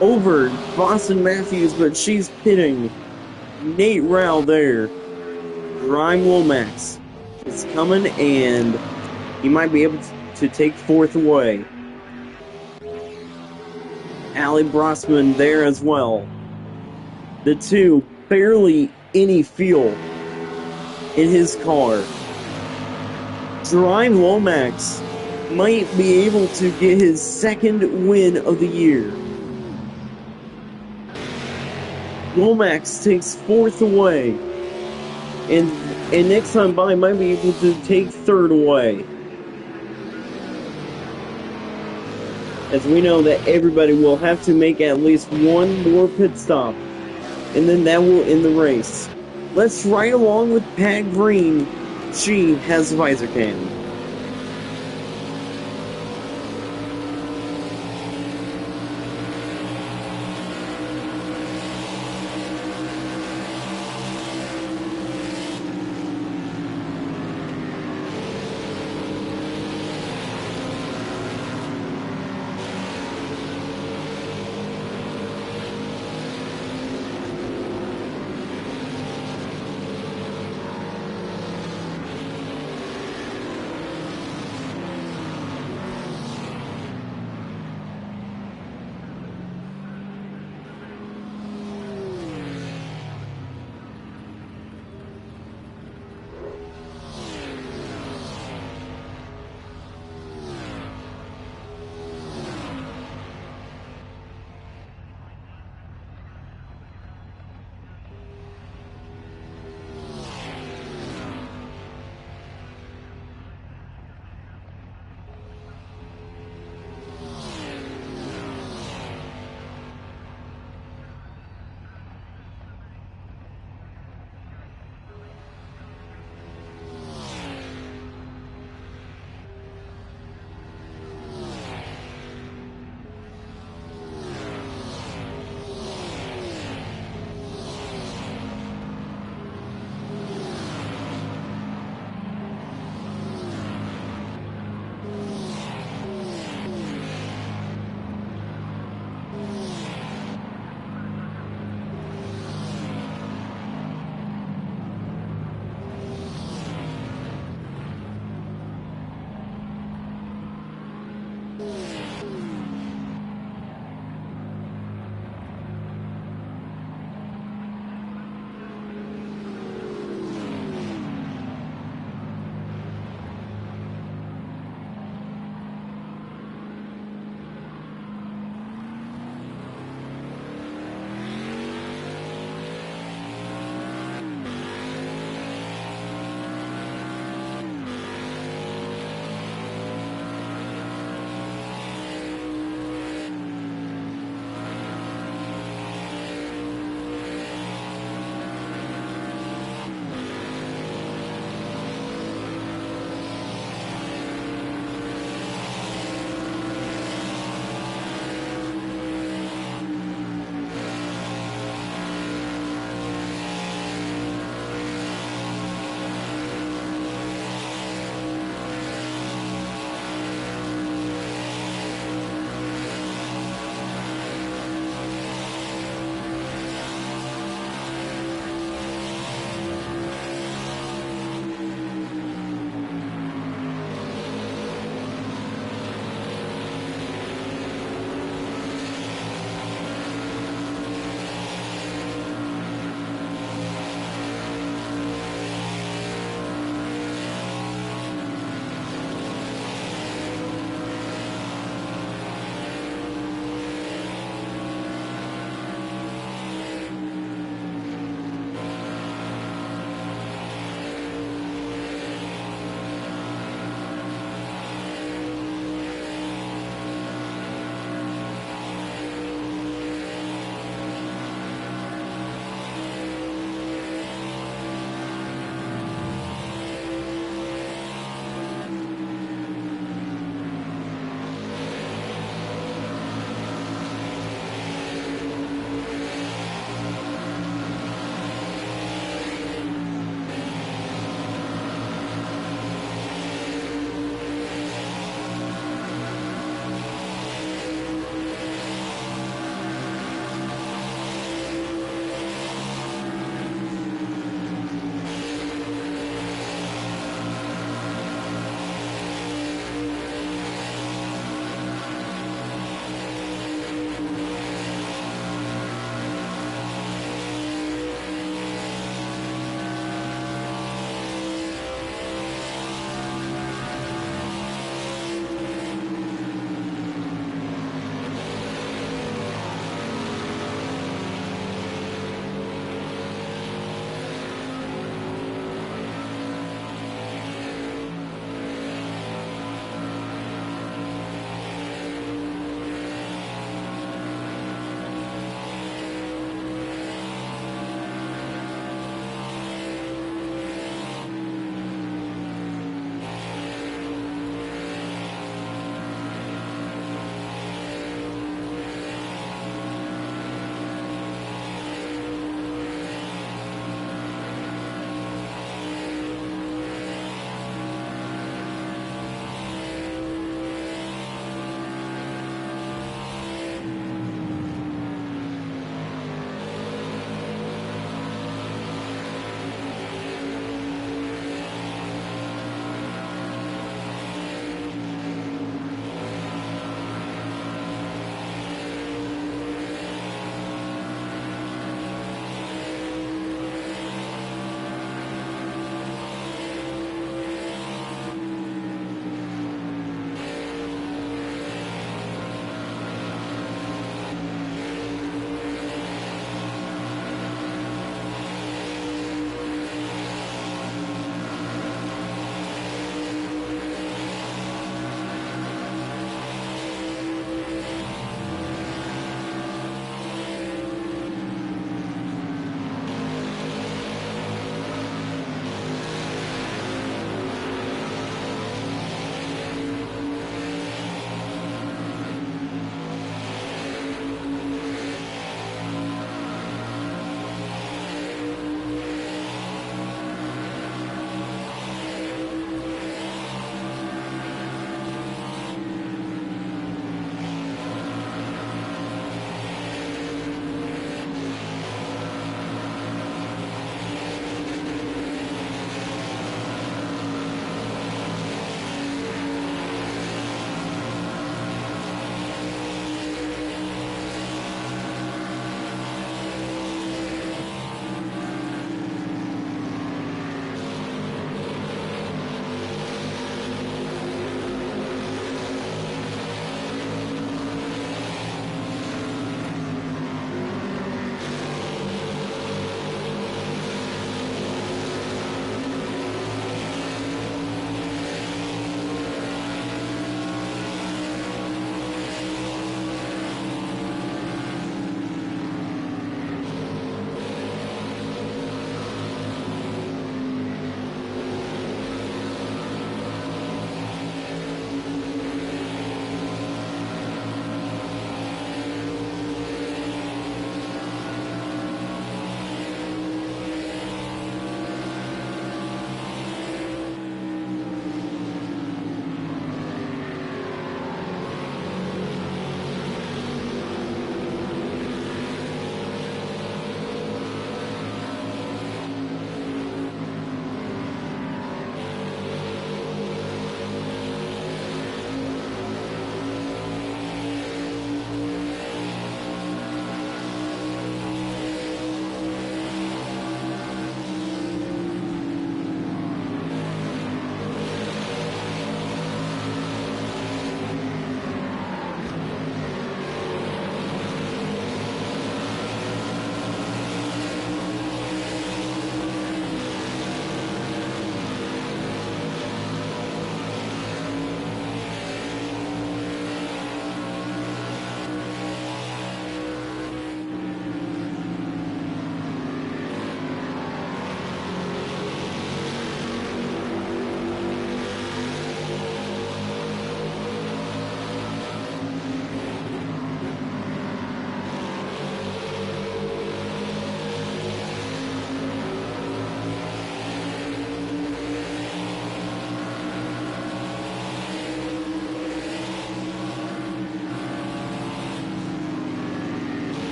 over Boston Matthews, but she's pitting. Nate Rowell there. Ryan Lomax is coming, and he might be able to take fourth away. Allie Brossman there as well. The two barely any fuel in his car. Ryan Lomax might be able to get his second win of the year. Lomax takes fourth away, and next time by might be able to take third away. As we know that everybody will have to make at least one more pit stop, and then that will end the race. Let's ride along with Pat Green. She has the visor cam.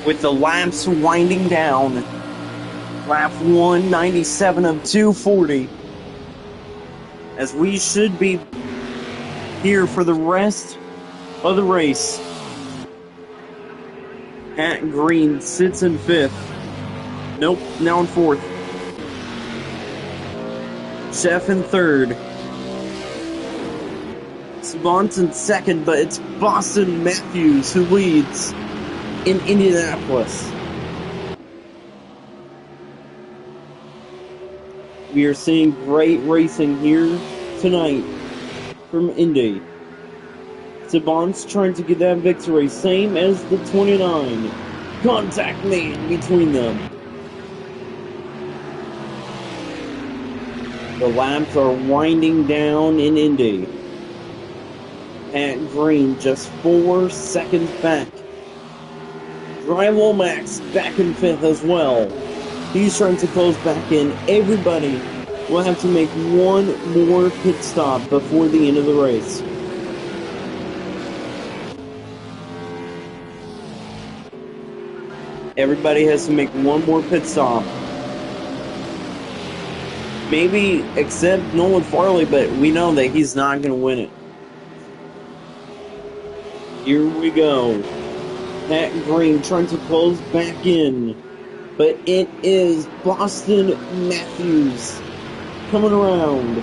with the laps winding down. Lap 197 of 240. As we should be here for the rest of the race. Pat Green sits in 5th. Nope, now in 4th. Chef in 3rd. Savant's in 2nd, but it's Boston Matthews who leads in Indianapolis. We are seeing great racing here tonight from Indy. Savant's trying to get that victory, same as the 29. Contact made between them. The laps are winding down in Indy. Pat Green just 4 seconds back. Drive Lomax back in 5th as well. He's trying to close back in. Everybody will have to make one more pit stop before the end of the race. Everybody has to make one more pit stop. Maybe except Nolan Farley, but we know that he's not going to win it. Here we go. Pat Green trying to close back in. But it is Boston Matthews coming around.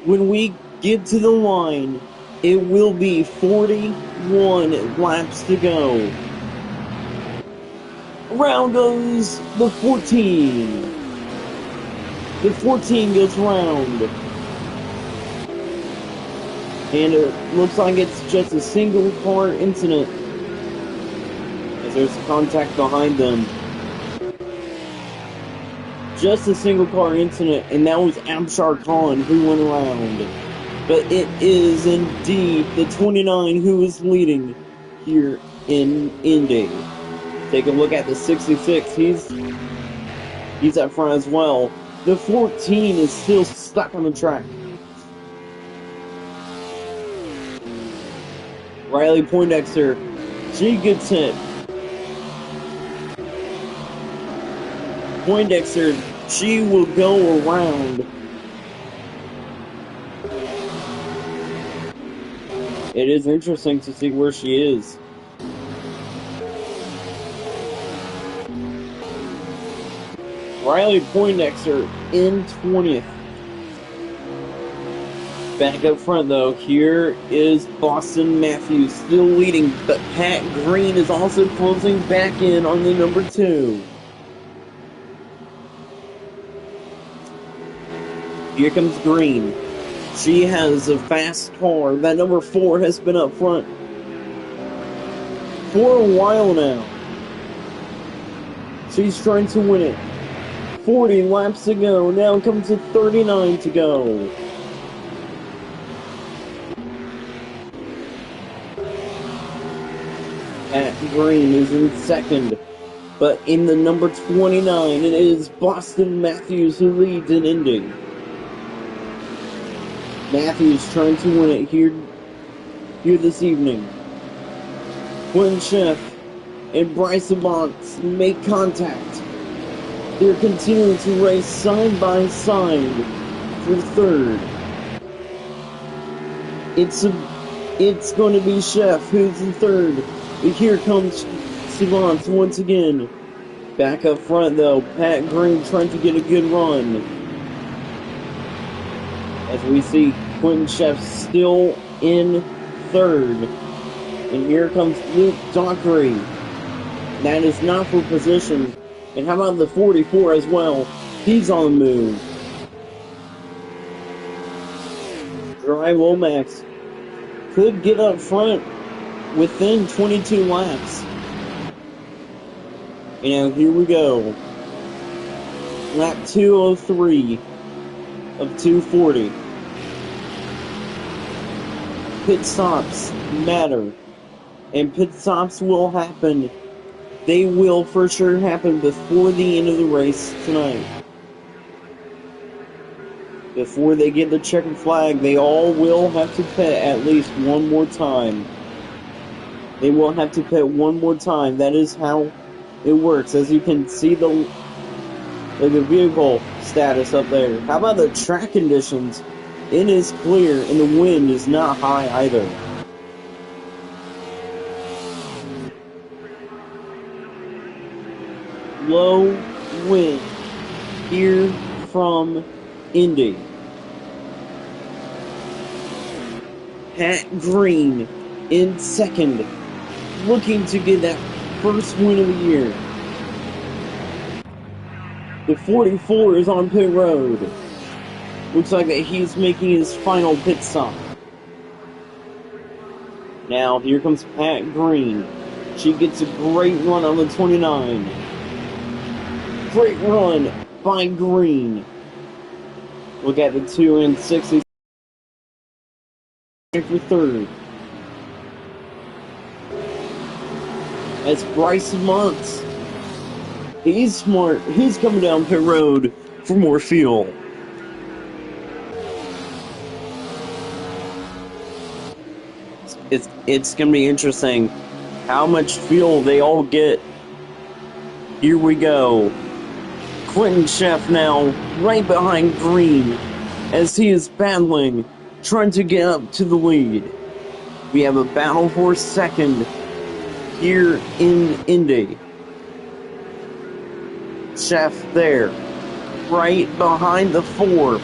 When we get to the line, it will be 41 laps to go. Around goes the 14. The 14 goes round. And it looks like it's just a single car incident. As there's contact behind them. Just a single car incident, and that was Abshar Khan who went around. But it is indeed the 29 who is leading here in Indy. Take a look at the 66. He's up front as well. The 14 is still stuck on the track. Riley Poindexter, she gets hit. Poindexter, she will go around. It is interesting to see where she is. Riley Poindexter in 20th. Back up front, though, here is Boston Matthews still leading, but Pat Green is also closing back in on the number 2. Here comes Green. She has a fast car. That number 4 has been up front for a while now. She's trying to win it. 40 laps to go. Now comes to 39 to go. Pat Green is in 2nd. But in the number 29, it is Boston Matthews who leads in Indy. Matthews trying to win it here this evening. Quinn Chef and Bryce Savant make contact. They're continuing to race side by side for 3rd. It's going to be Chef who's in 3rd. But here comes Savant once again. Back up front though, Pat Green trying to get a good run. As we see Quentin Chef still in 3rd. And here comes Luke Dockery. That is not for position. And how about the 44 as well? He's on the move. Dry Lomax could get up front within 22 laps. And here we go. Lap 203 of 240. Pit stops matter. And pit stops will happen. They will for sure happen before the end of the race tonight. Before they get the checkered flag, they all will have to pit at least one more time. They will have to pit one more time. That is how it works. As you can see the vehicle status up there. How about the track conditions? It is clear and the wind is not high either. Low wind here from Indy. Pat Green in second, looking to get that first win of the year. The 44 is on pit road. Looks like that he's making his final pit stop. Now here comes Pat Green. She gets a great run on the 29. Great run by Green. Look at the 2 and 60 for third. That's Bryson Monts. He's smart. He's coming down pit road for more fuel. It's going to be interesting how much fuel they all get. Here we go. Quentin Sheff now right behind Green as he is battling, trying to get up to the lead. We have a battle for second here in Indy. Sheff there, right behind the 4.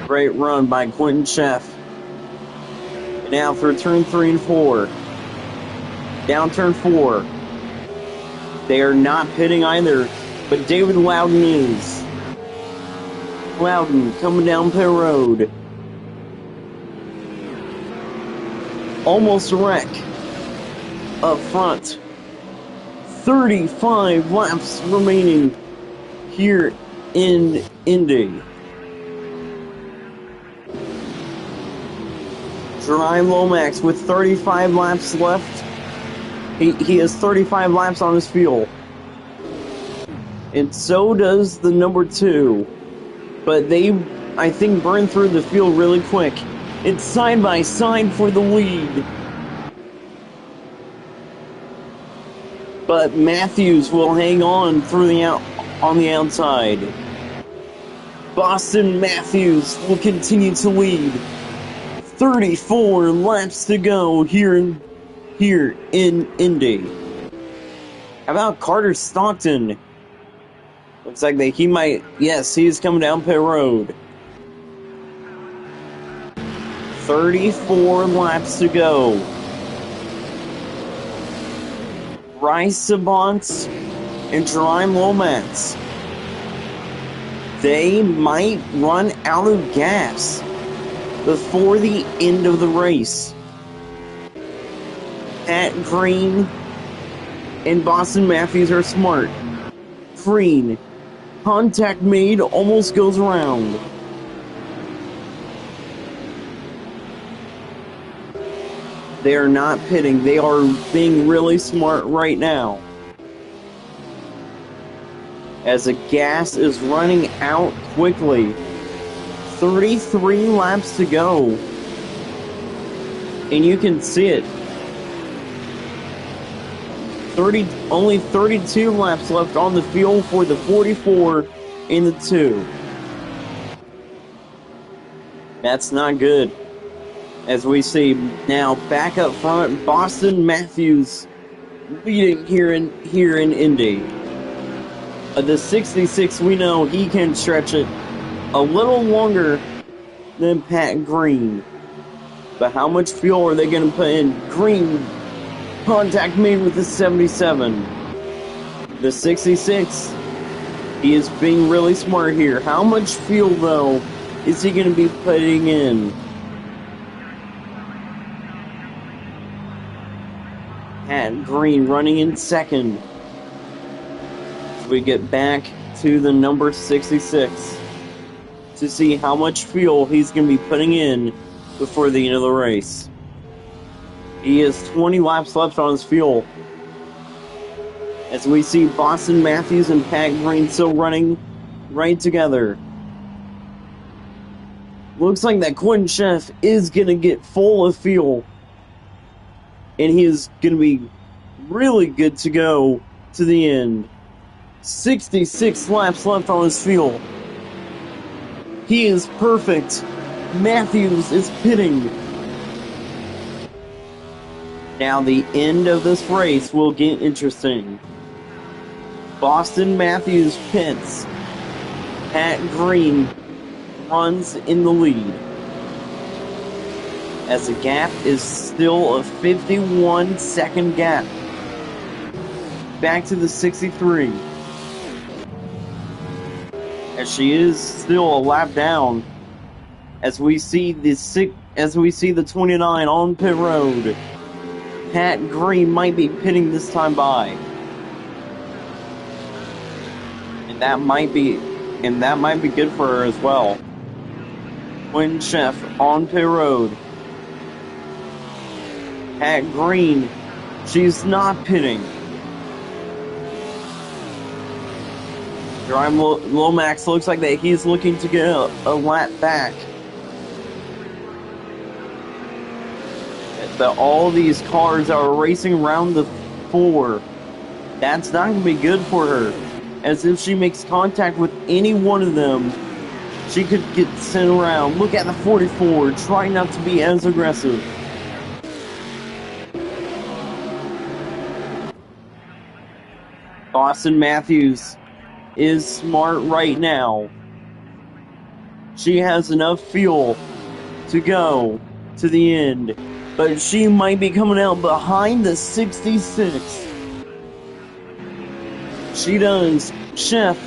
Great run by Quentin Sheff. Now for turn 3 and 4. Down turn 4. They are not pitting either, but David Loudon is. Loudon coming down pit road. Almost a wreck. Up front. 35 laps remaining here in Indy. Jerome Lomax with 35 laps left. He has 35 laps on his fuel. And so does the number 2. But they, I think, burn through the fuel really quick. It's side by side for the lead. But Matthews will hang on through on the outside. Boston Matthews will continue to lead. 34 laps to go here in Indy. How about Carter Stockton? Looks like that he might. Yes, he's coming down pit road. 34 laps to go. Bryce Sabance and Jerome Lomax. They might run out of gas before the end of the race. Pat Green and Boston Matthews are smart. Green, contact made, almost goes around. They are not pitting. They are being really smart right now. As the gas is running out quickly. 33 laps to go. And you can see it. Only 32 laps left on the field for the 44 and the 2. That's not good. As we see now back up front, Boston Matthews leading here in Indy. The 66, we know he can stretch it a little longer than Pat Green. But how much fuel are they going to put in? Green, contact made with the 77. The 66, he is being really smart here. How much fuel, though, is he going to be putting in? Pat Green running in second. As we get back to the number 66 to see how much fuel he's going to be putting in before the end of the race. He has 20 laps left on his fuel. As we see Boston Matthews and Pat Green still running right together. Looks like that Quentin Sheff is going to get full of fuel and he is going to be really good to go to the end. 66 laps left on his fuel. He is perfect. Matthews is pitting. Now the end of this race will get interesting. Boston Matthews pits. Pat Green runs in the lead, as the gap is still a 51-second gap. Back to the 63. As she is still a lap down, as we see the 29 on pit road. Pat Green might be pitting this time by, and that might be good for her as well. Quinn Chef on pit road. Pat Green, she's not pitting. Drive Lomax looks like that he's looking to get a lap back. But all these cars are racing around the 4. That's not going to be good for her, as if she makes contact with any one of them, she could get sent around. Look at the 44, try not to be as aggressive. Boston Matthews is smart right now. She has enough fuel to go to the end, but she might be coming out behind the 66. She does. Chef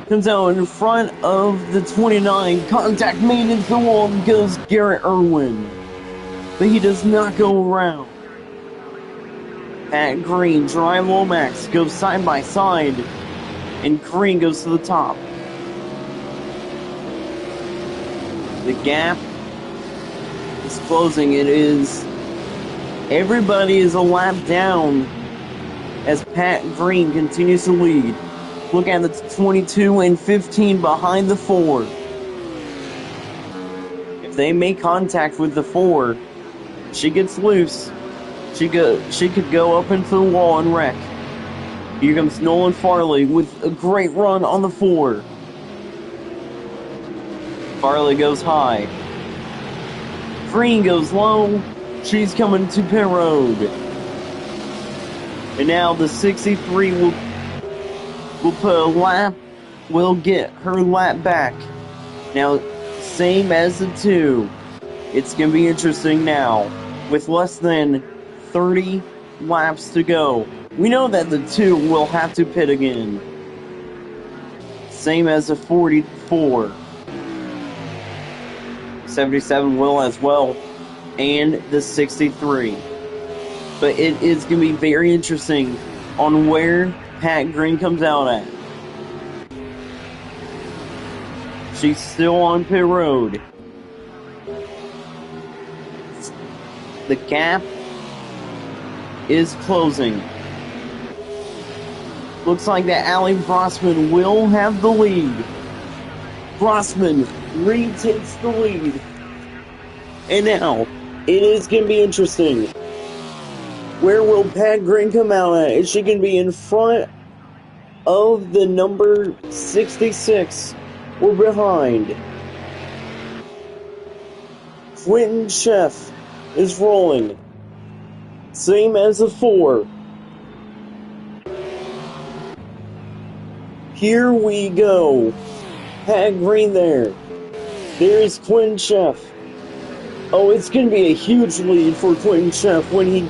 comes out in front of the 29. Contact made into the wall, and goes Garrett Irwin, but he does not go around. Pat Green, Drive Lomax goes side by side, and Green goes to the top. The gap is closing. Everybody is a lap down as Pat Green continues to lead. Look at the 22 and 15 behind the 4. If they make contact with the 4, she gets loose. She could go up into the wall and wreck. Here comes Nolan Farley with a great run on the 4. Farley goes high. Green goes low. She's coming to pit road. And now the 63 will get her lap back. Now, same as the 2. It's going to be interesting now. With less than 30 laps to go. We know that the 2 will have to pit again. Same as the 44. 77 will as well. And the 63. But it is going to be very interesting on where Pat Green comes out at. She's still on pit road. The gap is closing. Looks like that Allie Grossman will have the lead. Grossman retakes the lead. And now, it is going to be interesting. Where will Pat Green come out at? Is she going to be in front of the number 66 or behind? Quentin Chef is rolling. Same as the 4. Here we go. Pat Green there. There's Quentin Chef. Oh, it's going to be a huge lead for Quentin Chef when he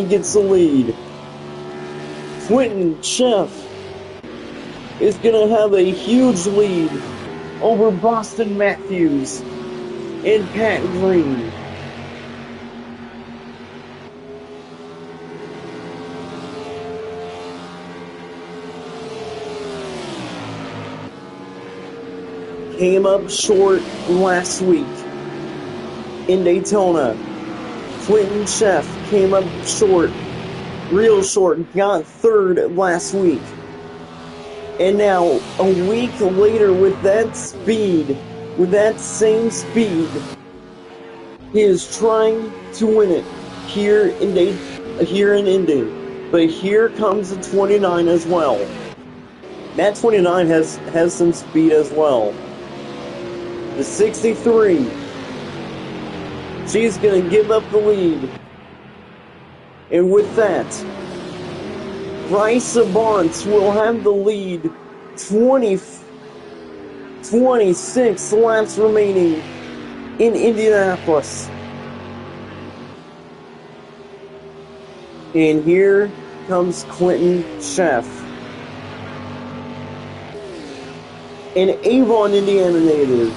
gets the lead. Quentin Chef is going to have a huge lead over Boston Matthews and Pat Green. Came up short last week in Daytona. Quentin Chef came up short, real short, got 3rd last week. And now, a week later with that speed, with that same speed, He is trying to win it here in Indy. But here comes the 29 as well. That 29 has some speed as well. The 63. She's going to give up the lead. And with that, Bryce Savant will have the lead. 26 laps remaining in Indianapolis. And here comes Quentin Sheff, an Avon, Indiana native,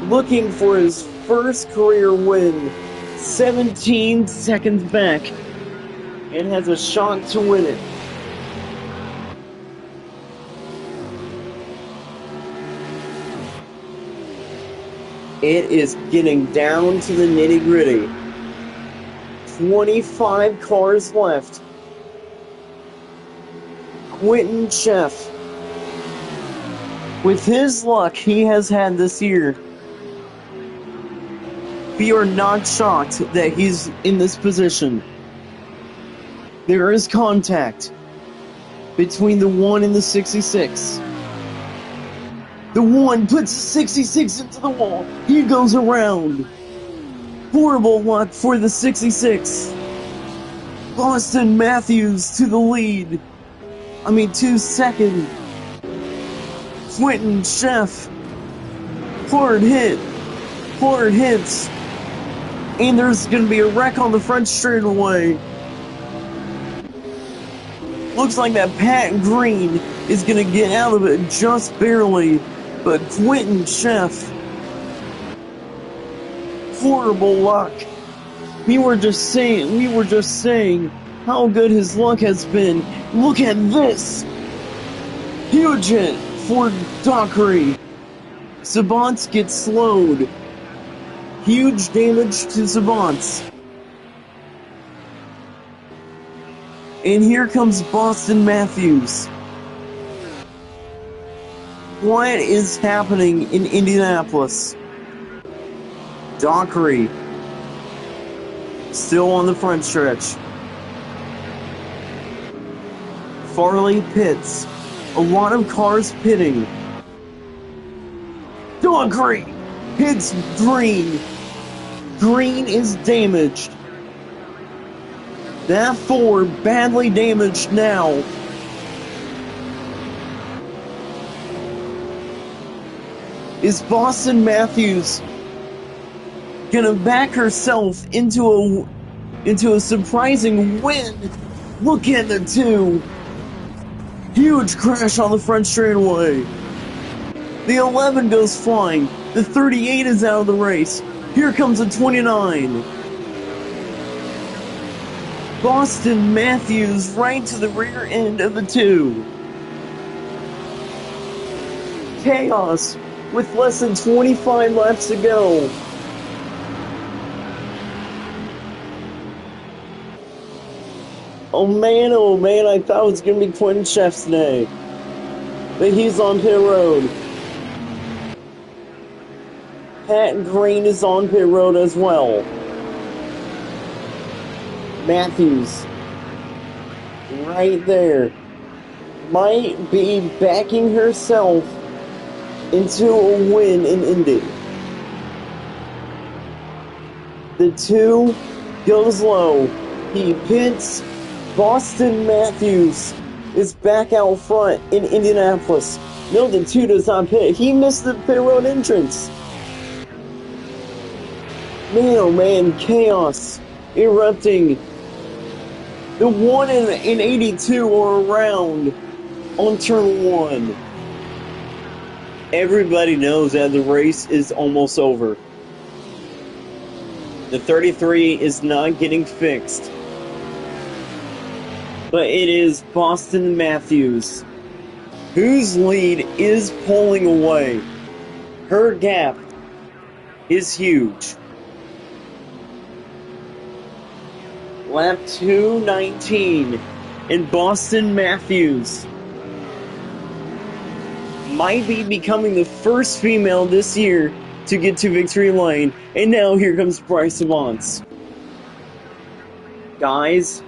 looking for his first career win, 17 seconds back, and has a shot to win it. It is getting down to the nitty-gritty. 25 cars left. Quentin Sheff, with his luck he has had this year, we are not shocked that he's in this position. There is contact between the 1 and the 66. The 1 puts the 66 into the wall. He goes around. Horrible luck for the 66. Austin Matthews to the lead. To second. Quentin Sheff. Hard hits. And there's going to be a wreck on the front straightaway. Looks like that Pat Green is going to get out of it just barely. But Quentin Sheff, horrible luck. We were just saying how good his luck has been. Look at this. Huge hit for Dockery. Savant gets slowed. Huge damage to Savant. And here comes Boston Matthews. What is happening in Indianapolis? Dockery still on the front stretch. Farley pits. A lot of cars pitting. Dockery hits Green. Green is damaged. That Ford badly damaged now. Is Boston Matthews gonna back herself into a surprising win? Look at the 2. Huge crash on the front straightaway. The 11 goes flying. The 38 is out of the race. Here comes the 29. Boston Matthews right to the rear end of the 2. Chaos with less than 25 laps to go. Oh man, I thought it was going to be Quentin Sheff's day. But he's on pit road. Pat Green is on pit road as well. Matthews, right there, might be backing herself into a win in Indy. The 2 goes low. He pits. Boston Matthews is back out front in Indianapolis. No, the 2 does not pit. He missed the pit road entrance. Man, oh man, chaos erupting. The 1 and 82 are around on turn 1. Everybody knows that the race is almost over. The 33 is not getting fixed. But it is Boston Matthews, whose lead is pulling away. Her gap is huge. Lap 2:19, and Boston Matthews might be becoming the first female this year to get to victory lane. And now here comes Bryce Savants. Guys,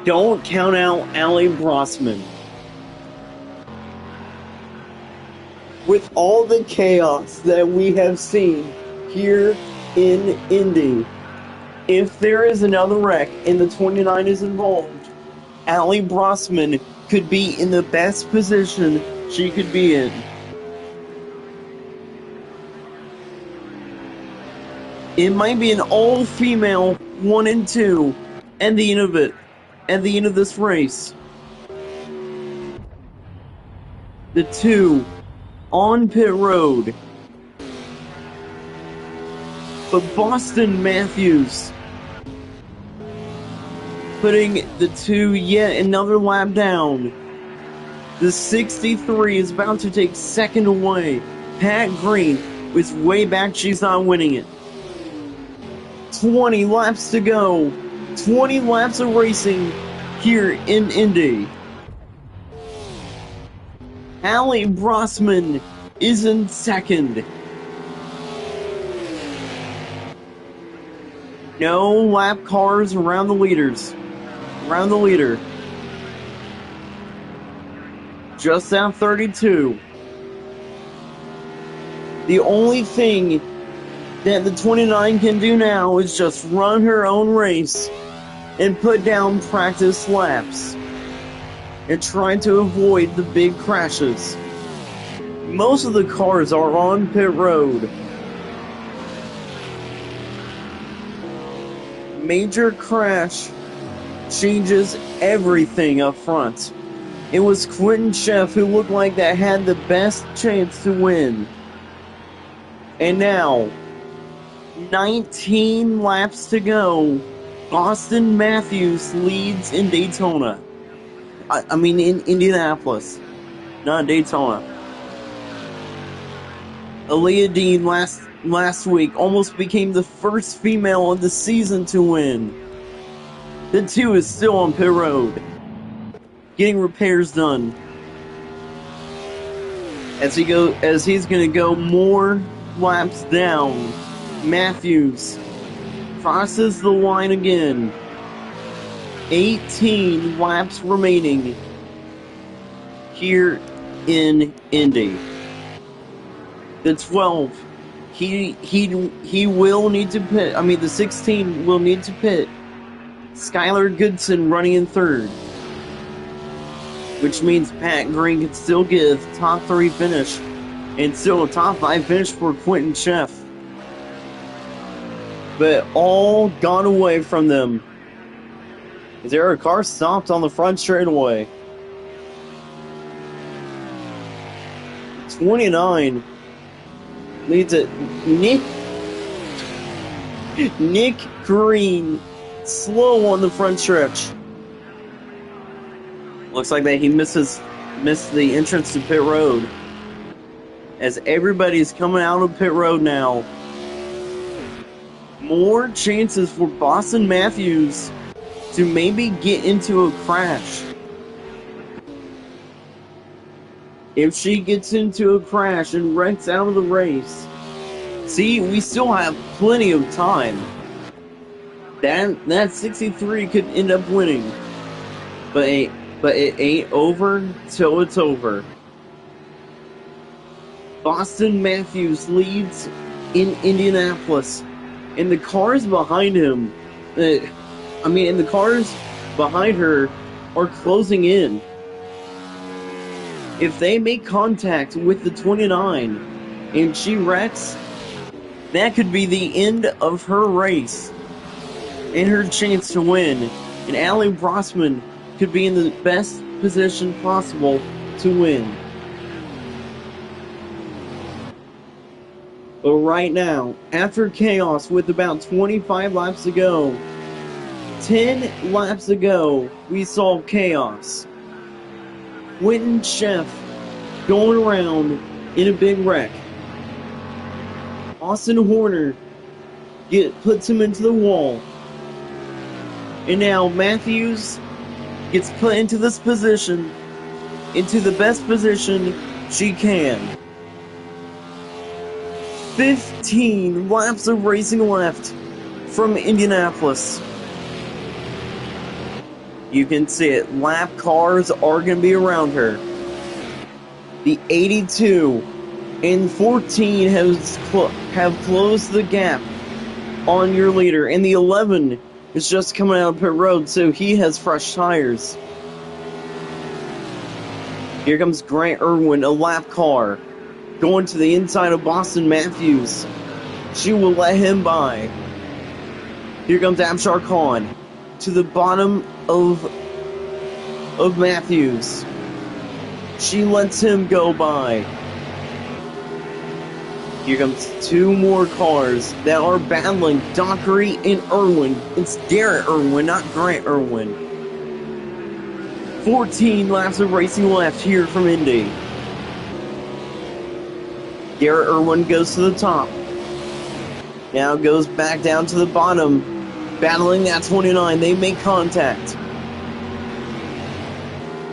don't count out Ali Brossman. With all the chaos that we have seen here in Indy, if there is another wreck and the 29 is involved, Ali Brossman could be in the best position she could be in. It might be an all-female 1 and 2 at the end of it, at the end of this race. The 2 on pit road. But Boston Matthews putting the 2 yet another lap down. The 63 is about to take second away. Pat Green is way back. She's not winning it. 20 laps to go. 20 laps of racing here in Indy. Ali Brossman is in second. No lap cars around the leaders. Around the leader. Just out 32. The only thing that the 29 can do now is just run her own race and put down practice laps and try to avoid the big crashes. Most of the cars are on pit road. Major crash changes everything up front. It was Quentin Sheff who looked like that had the best chance to win. And now, 19 laps to go. Boston Matthews leads in Daytona. I mean in Indianapolis, not Daytona. Aaliyah Dean last week almost became the first female of the season to win. The 2 is still on pit road, getting repairs done. As he's going to go more laps down. Matthews crosses the line again. 18 laps remaining here in Indy. The 12, he will need to pit. I mean, the 16 will need to pit. Skylar Goodson running in third, which means Pat Green can still get a top 3 finish and still a top 5 finish for Quentin Sheff. But all gone away from them. Is there a car stopped on the front straightaway? 29 leads it. Nick Green, slow on the front stretch. Looks like that he missed the entrance to pit road. As everybody's coming out of pit road now. More chances for Boston Matthews to maybe get into a crash. If she gets into a crash and wrecks out of the race, see, we still have plenty of time. That 63 could end up winning, but it ain't over till it's over. Boston Matthews leads in Indianapolis, and the cars behind him, the cars behind her are closing in. If they make contact with the 29 and she wrecks, that could be the end of her race and her chance to win. And Ali Brossman could be in the best position possible to win. But right now, after chaos with about 25 laps to go, 10 laps ago, we saw chaos. Quentin Sheff going around in a big wreck. Austin Horner puts him into the wall. And now Matthews gets put into this position, into the best position she can. 15 laps of racing left from Indianapolis. You can see it. Lap cars are going to be around her. The 82 and 14 have closed the gap on your leader. And the 11 is just coming out of pit road, so he has fresh tires. Here comes Grant Irwin, a lap car, going to the inside of Boston Matthews. She will let him by. Here comes Abshar Khan to the bottom of Matthews. She lets him go by. Here comes two more cars that are battling, Dockery and Irwin. It's Garrett Irwin, not Grant Irwin. 14 laps of racing left here from Indy. Garrett Irwin goes to the top. Now goes back down to the bottom, battling that 29. They make contact.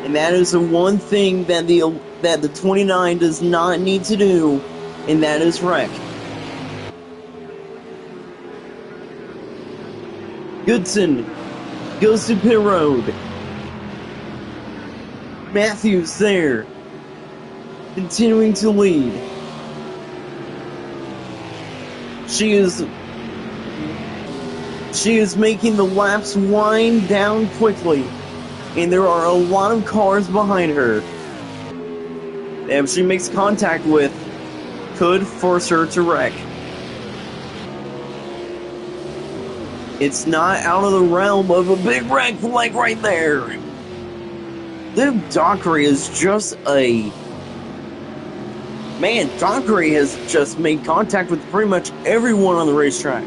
And that is the one thing that the 29 does not need to do, and that is wreck. Goodson goes to pit road. Matthews there, continuing to lead. She is making the laps wind down quickly, and there are a lot of cars behind her. If she makes contact with, could force her to wreck. It's not out of the realm of a big wreck like right there. Dockery is just a... Man, Dockery has just made contact with pretty much everyone on the racetrack.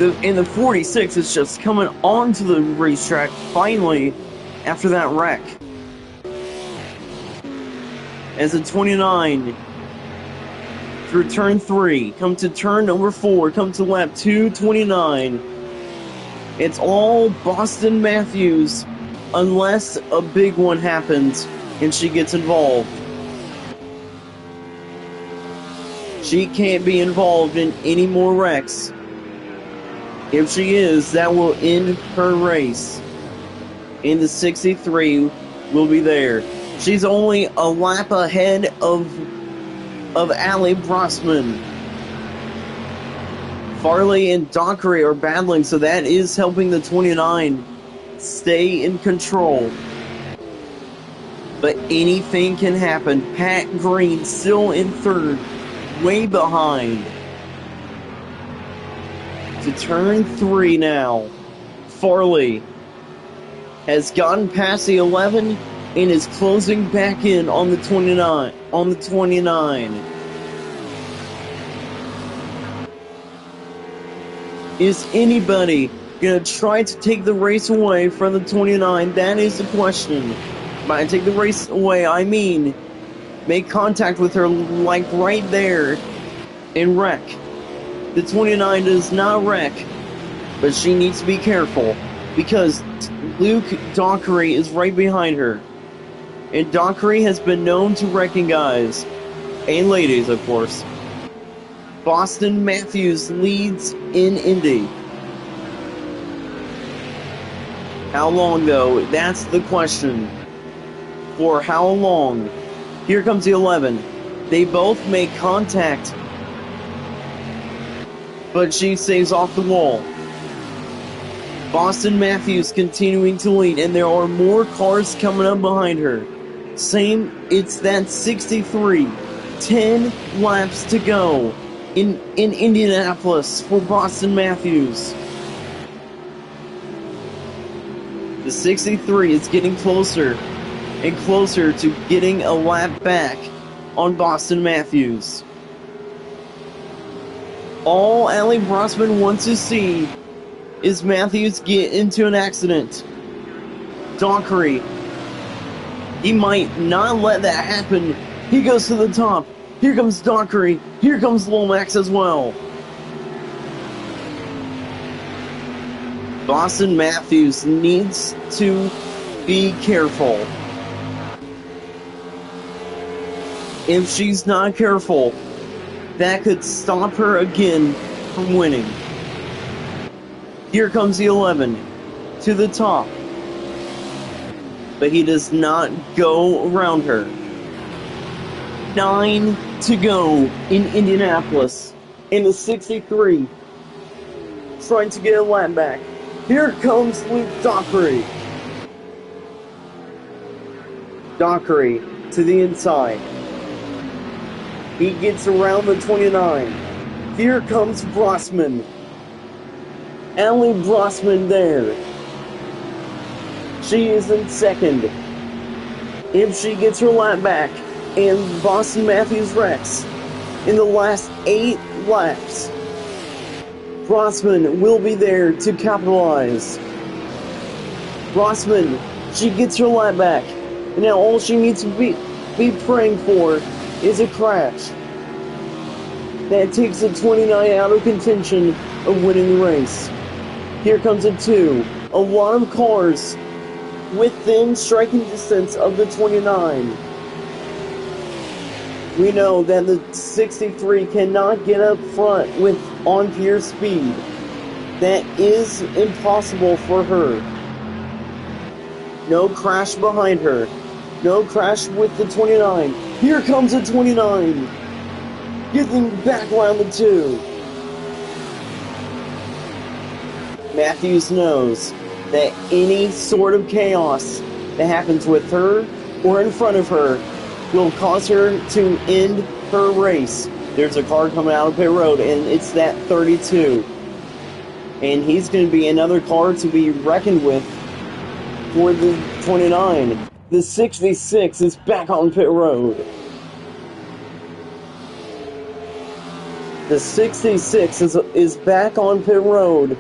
In the 46 is just coming onto the racetrack finally after that wreck. As the 29 through turn 3, come to turn number 4, come to lap 229. It's all Boston Matthews unless a big one happens and she gets involved. She can't be involved in any more wrecks. If she is, that will end her race. And the 63 will be there. She's only a lap ahead of Allie Brossman. Farley and Dockery are battling, so that is helping the 29 stay in control. But anything can happen. Pat Green still in third, way behind. To turn 3 now. Farley has gotten past the 11 and is closing back in on the 29. Is anybody gonna try to take the race away from the 29? That is the question. By take the race away, I mean make contact with her like right there and wreck. The 29 does not wreck, but she needs to be careful because Luke Dockery is right behind her. And Dockery has been known to wrecking guys. And ladies, of course. Boston Matthews leads in Indy. How long, though? That's the question. For how long? Here comes the 11. They both make contact, but she stays off the wall. Boston Matthews continuing to lead, and there are more cars coming up behind her. It's that 63. 10 laps to go in Indianapolis for Boston Matthews. The 63 is getting closer and closer to getting a lap back on Boston Matthews. All Allie Brossman wants to see is Matthews get into an accident. Dockery, he might not let that happen. He goes to the top. Here comes Dockery. Here comes Lomax as well. Boston Matthews needs to be careful. If she's not careful, that could stop her again from winning. Here comes the 11 to the top, but he does not go around her. 9 to go in Indianapolis, in the 63, trying to get a lap back. Here comes Luke Dockery. Dockery to the inside. He gets around the 29. Here comes Brossman. Allie Brossman there. She is in second. If she gets her lap back, and Boston Matthews wrecks in the last 8 laps, Brossman will be there to capitalize. Brossman, she gets her lap back. And now all she needs to be praying for is a crash. That takes the 29 out of contention of winning the race. Here comes a 2. A lot of cars within striking distance of the 29. We know that the 63 cannot get up front with on-pure speed. That is impossible for her. No crash behind her. No crash with the 29. Here comes the 29. Getting back around the 2. Matthews knows that any sort of chaos that happens with her or in front of her will cause her to end her race. There's a car coming out of pit road, and it's that 32. And he's going to be another car to be reckoned with for the 29. The 66 is back on pit road. The 66 is back on pit road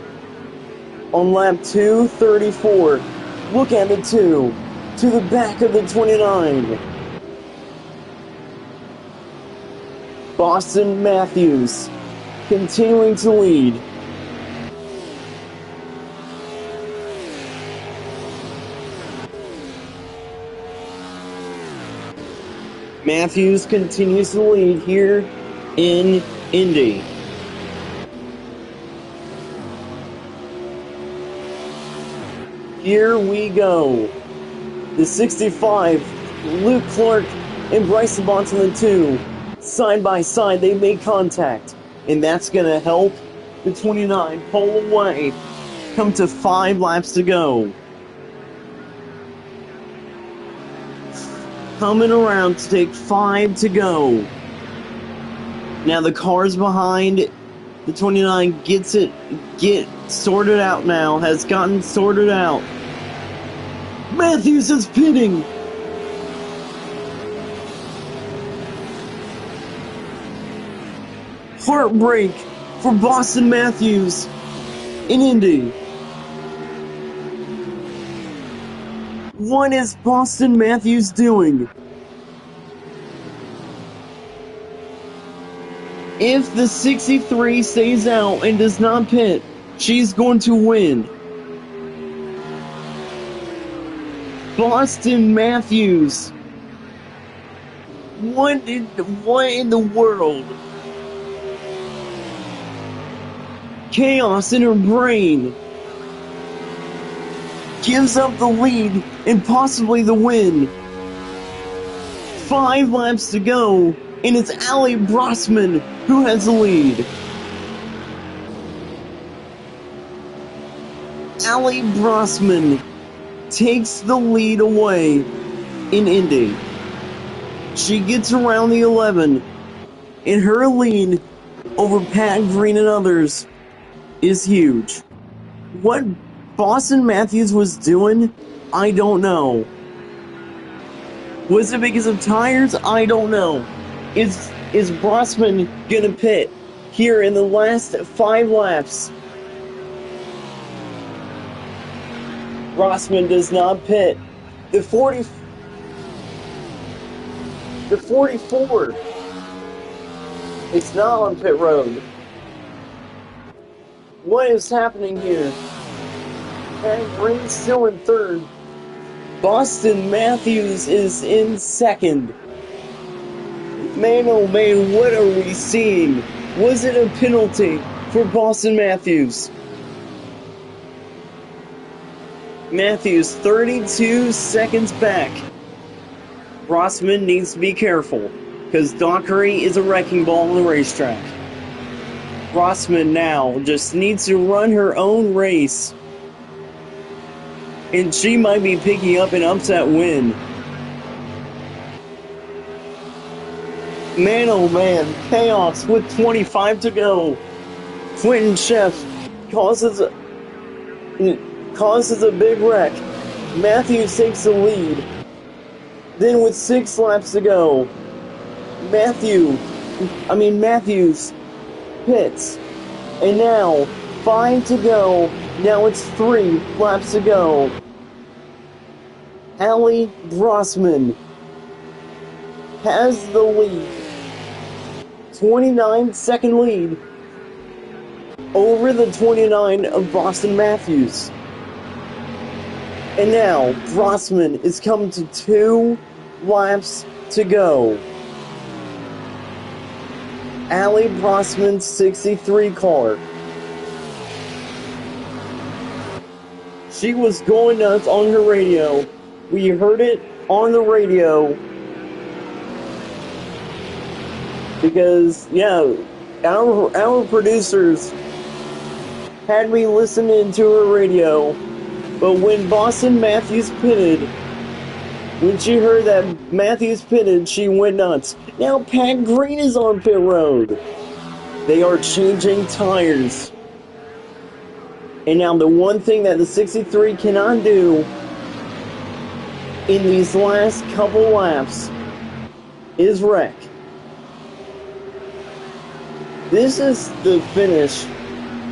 on lap 234. Look at the 2 to the back of the 29. Boston Matthews continuing to lead. Matthews continues to lead here in Indy. Here we go. The 65, Luke Clark and Bryce Labonte on the 2. Side by side, they make contact. And that's going to help the 29 pull away. Come to 5 laps to go. Coming around to take 5 to go. Now the cars behind the 29 get sorted out now, has gotten sorted out. Matthews is pitting. Heartbreak for Boston Matthews in Indy. What is Boston Matthews doing? If the 63 stays out and does not pit, she's going to win. Boston Matthews. What in the world? Chaos in her brain. Gives up the lead and possibly the win. 5 laps to go, and it's Allie Brossman who has the lead. Allie Brossman takes the lead away in Indy. She gets around the 11, and her lead over Pat Green and others is huge. What Boston Matthews was doing, I don't know. Was it because of tires? I don't know. Is Brossman gonna pit here in the last 5 laps? Brossman does not pit. The 44. It's not on pit road. What is happening here? And Green's still in 3rd. Boston Matthews is in 2nd. Man, oh man, what are we seeing? Was it a penalty for Boston Matthews? Matthews 32 seconds back. Rossman needs to be careful, because Dockery is a wrecking ball on the racetrack. Rossman now just needs to run her own race, and she might be picking up an upset win. Man, oh man, chaos with 25 to go. Quentin Sheff causes a big wreck. Matthews takes the lead. Then with 6 laps to go, Matthews pits. And now, 5 to go. Now it's 3 laps to go. Allie Brossman has the lead. 29-second lead over the 29 of Boston Matthews. And now, Brossman is coming to 2 laps to go. Allie Brossman's 63 car. She was going nuts on her radio. We heard it on the radio. Because, yeah, our producers had me listening to her radio. But when Boston Matthews pitted, when she heard that Matthews pitted, she went nuts. Now Pat Green is on pit road. They are changing tires. And now the one thing that the 63 cannot do in these last couple laps is wreck. This is the finish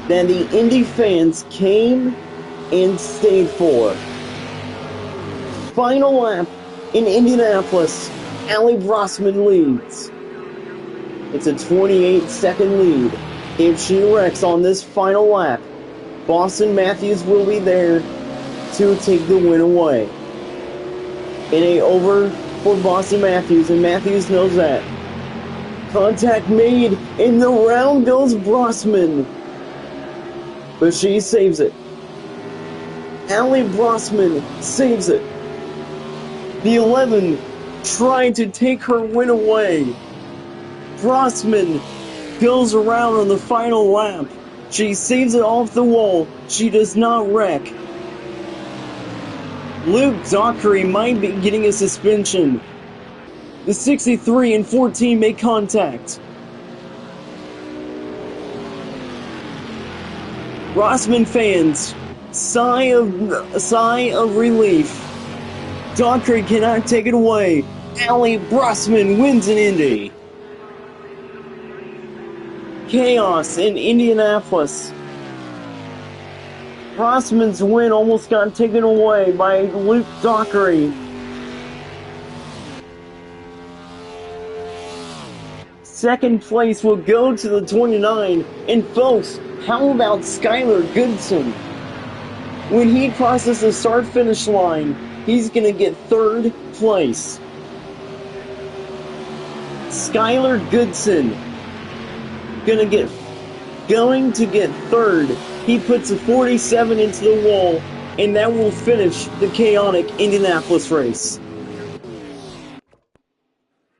that the Indy fans came and stayed for. Final lap in Indianapolis, Allie Brossman leads. It's a 28-second lead. If she wrecks on this final lap, Boston Matthews will be there to take the win away. It ain't over for Boston Matthews, and Matthews knows that. Contact made, and the round goes Brossman. But she saves it. Allie Brossman saves it. The 11 tried to take her win away. Brossman goes around on the final lap. She saves it off the wall. She does not wreck. Luke Dockery might be getting a suspension. The 63 and 14 make contact. Rossman fans, sigh of relief. Dockery cannot take it away. Allie Brossman wins in Indy. Chaos in Indianapolis. Brossman's win almost got taken away by Luke Dockery. Second place will go to the 29. And folks, how about Skylar Goodson? When he crosses the start-finish line, he's going to get 3rd place. Skylar Goodson going to get 3rd. He puts a 47 into the wall, and that will finish the chaotic Indianapolis race.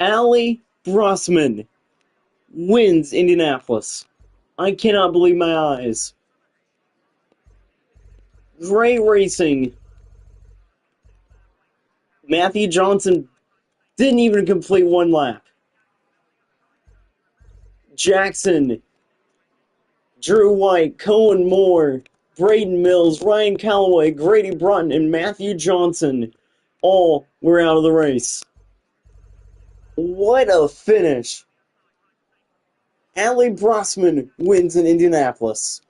Allie Brossman wins Indianapolis. I cannot believe my eyes. Great racing. Matthew Johnson didn't even complete 1 lap. Jackson, Drew White, Cohen Moore, Braden Mills, Ryan Calloway, Grady Broughton, and Matthew Johnson all were out of the race. What a finish. Allie Brossman wins in Indianapolis.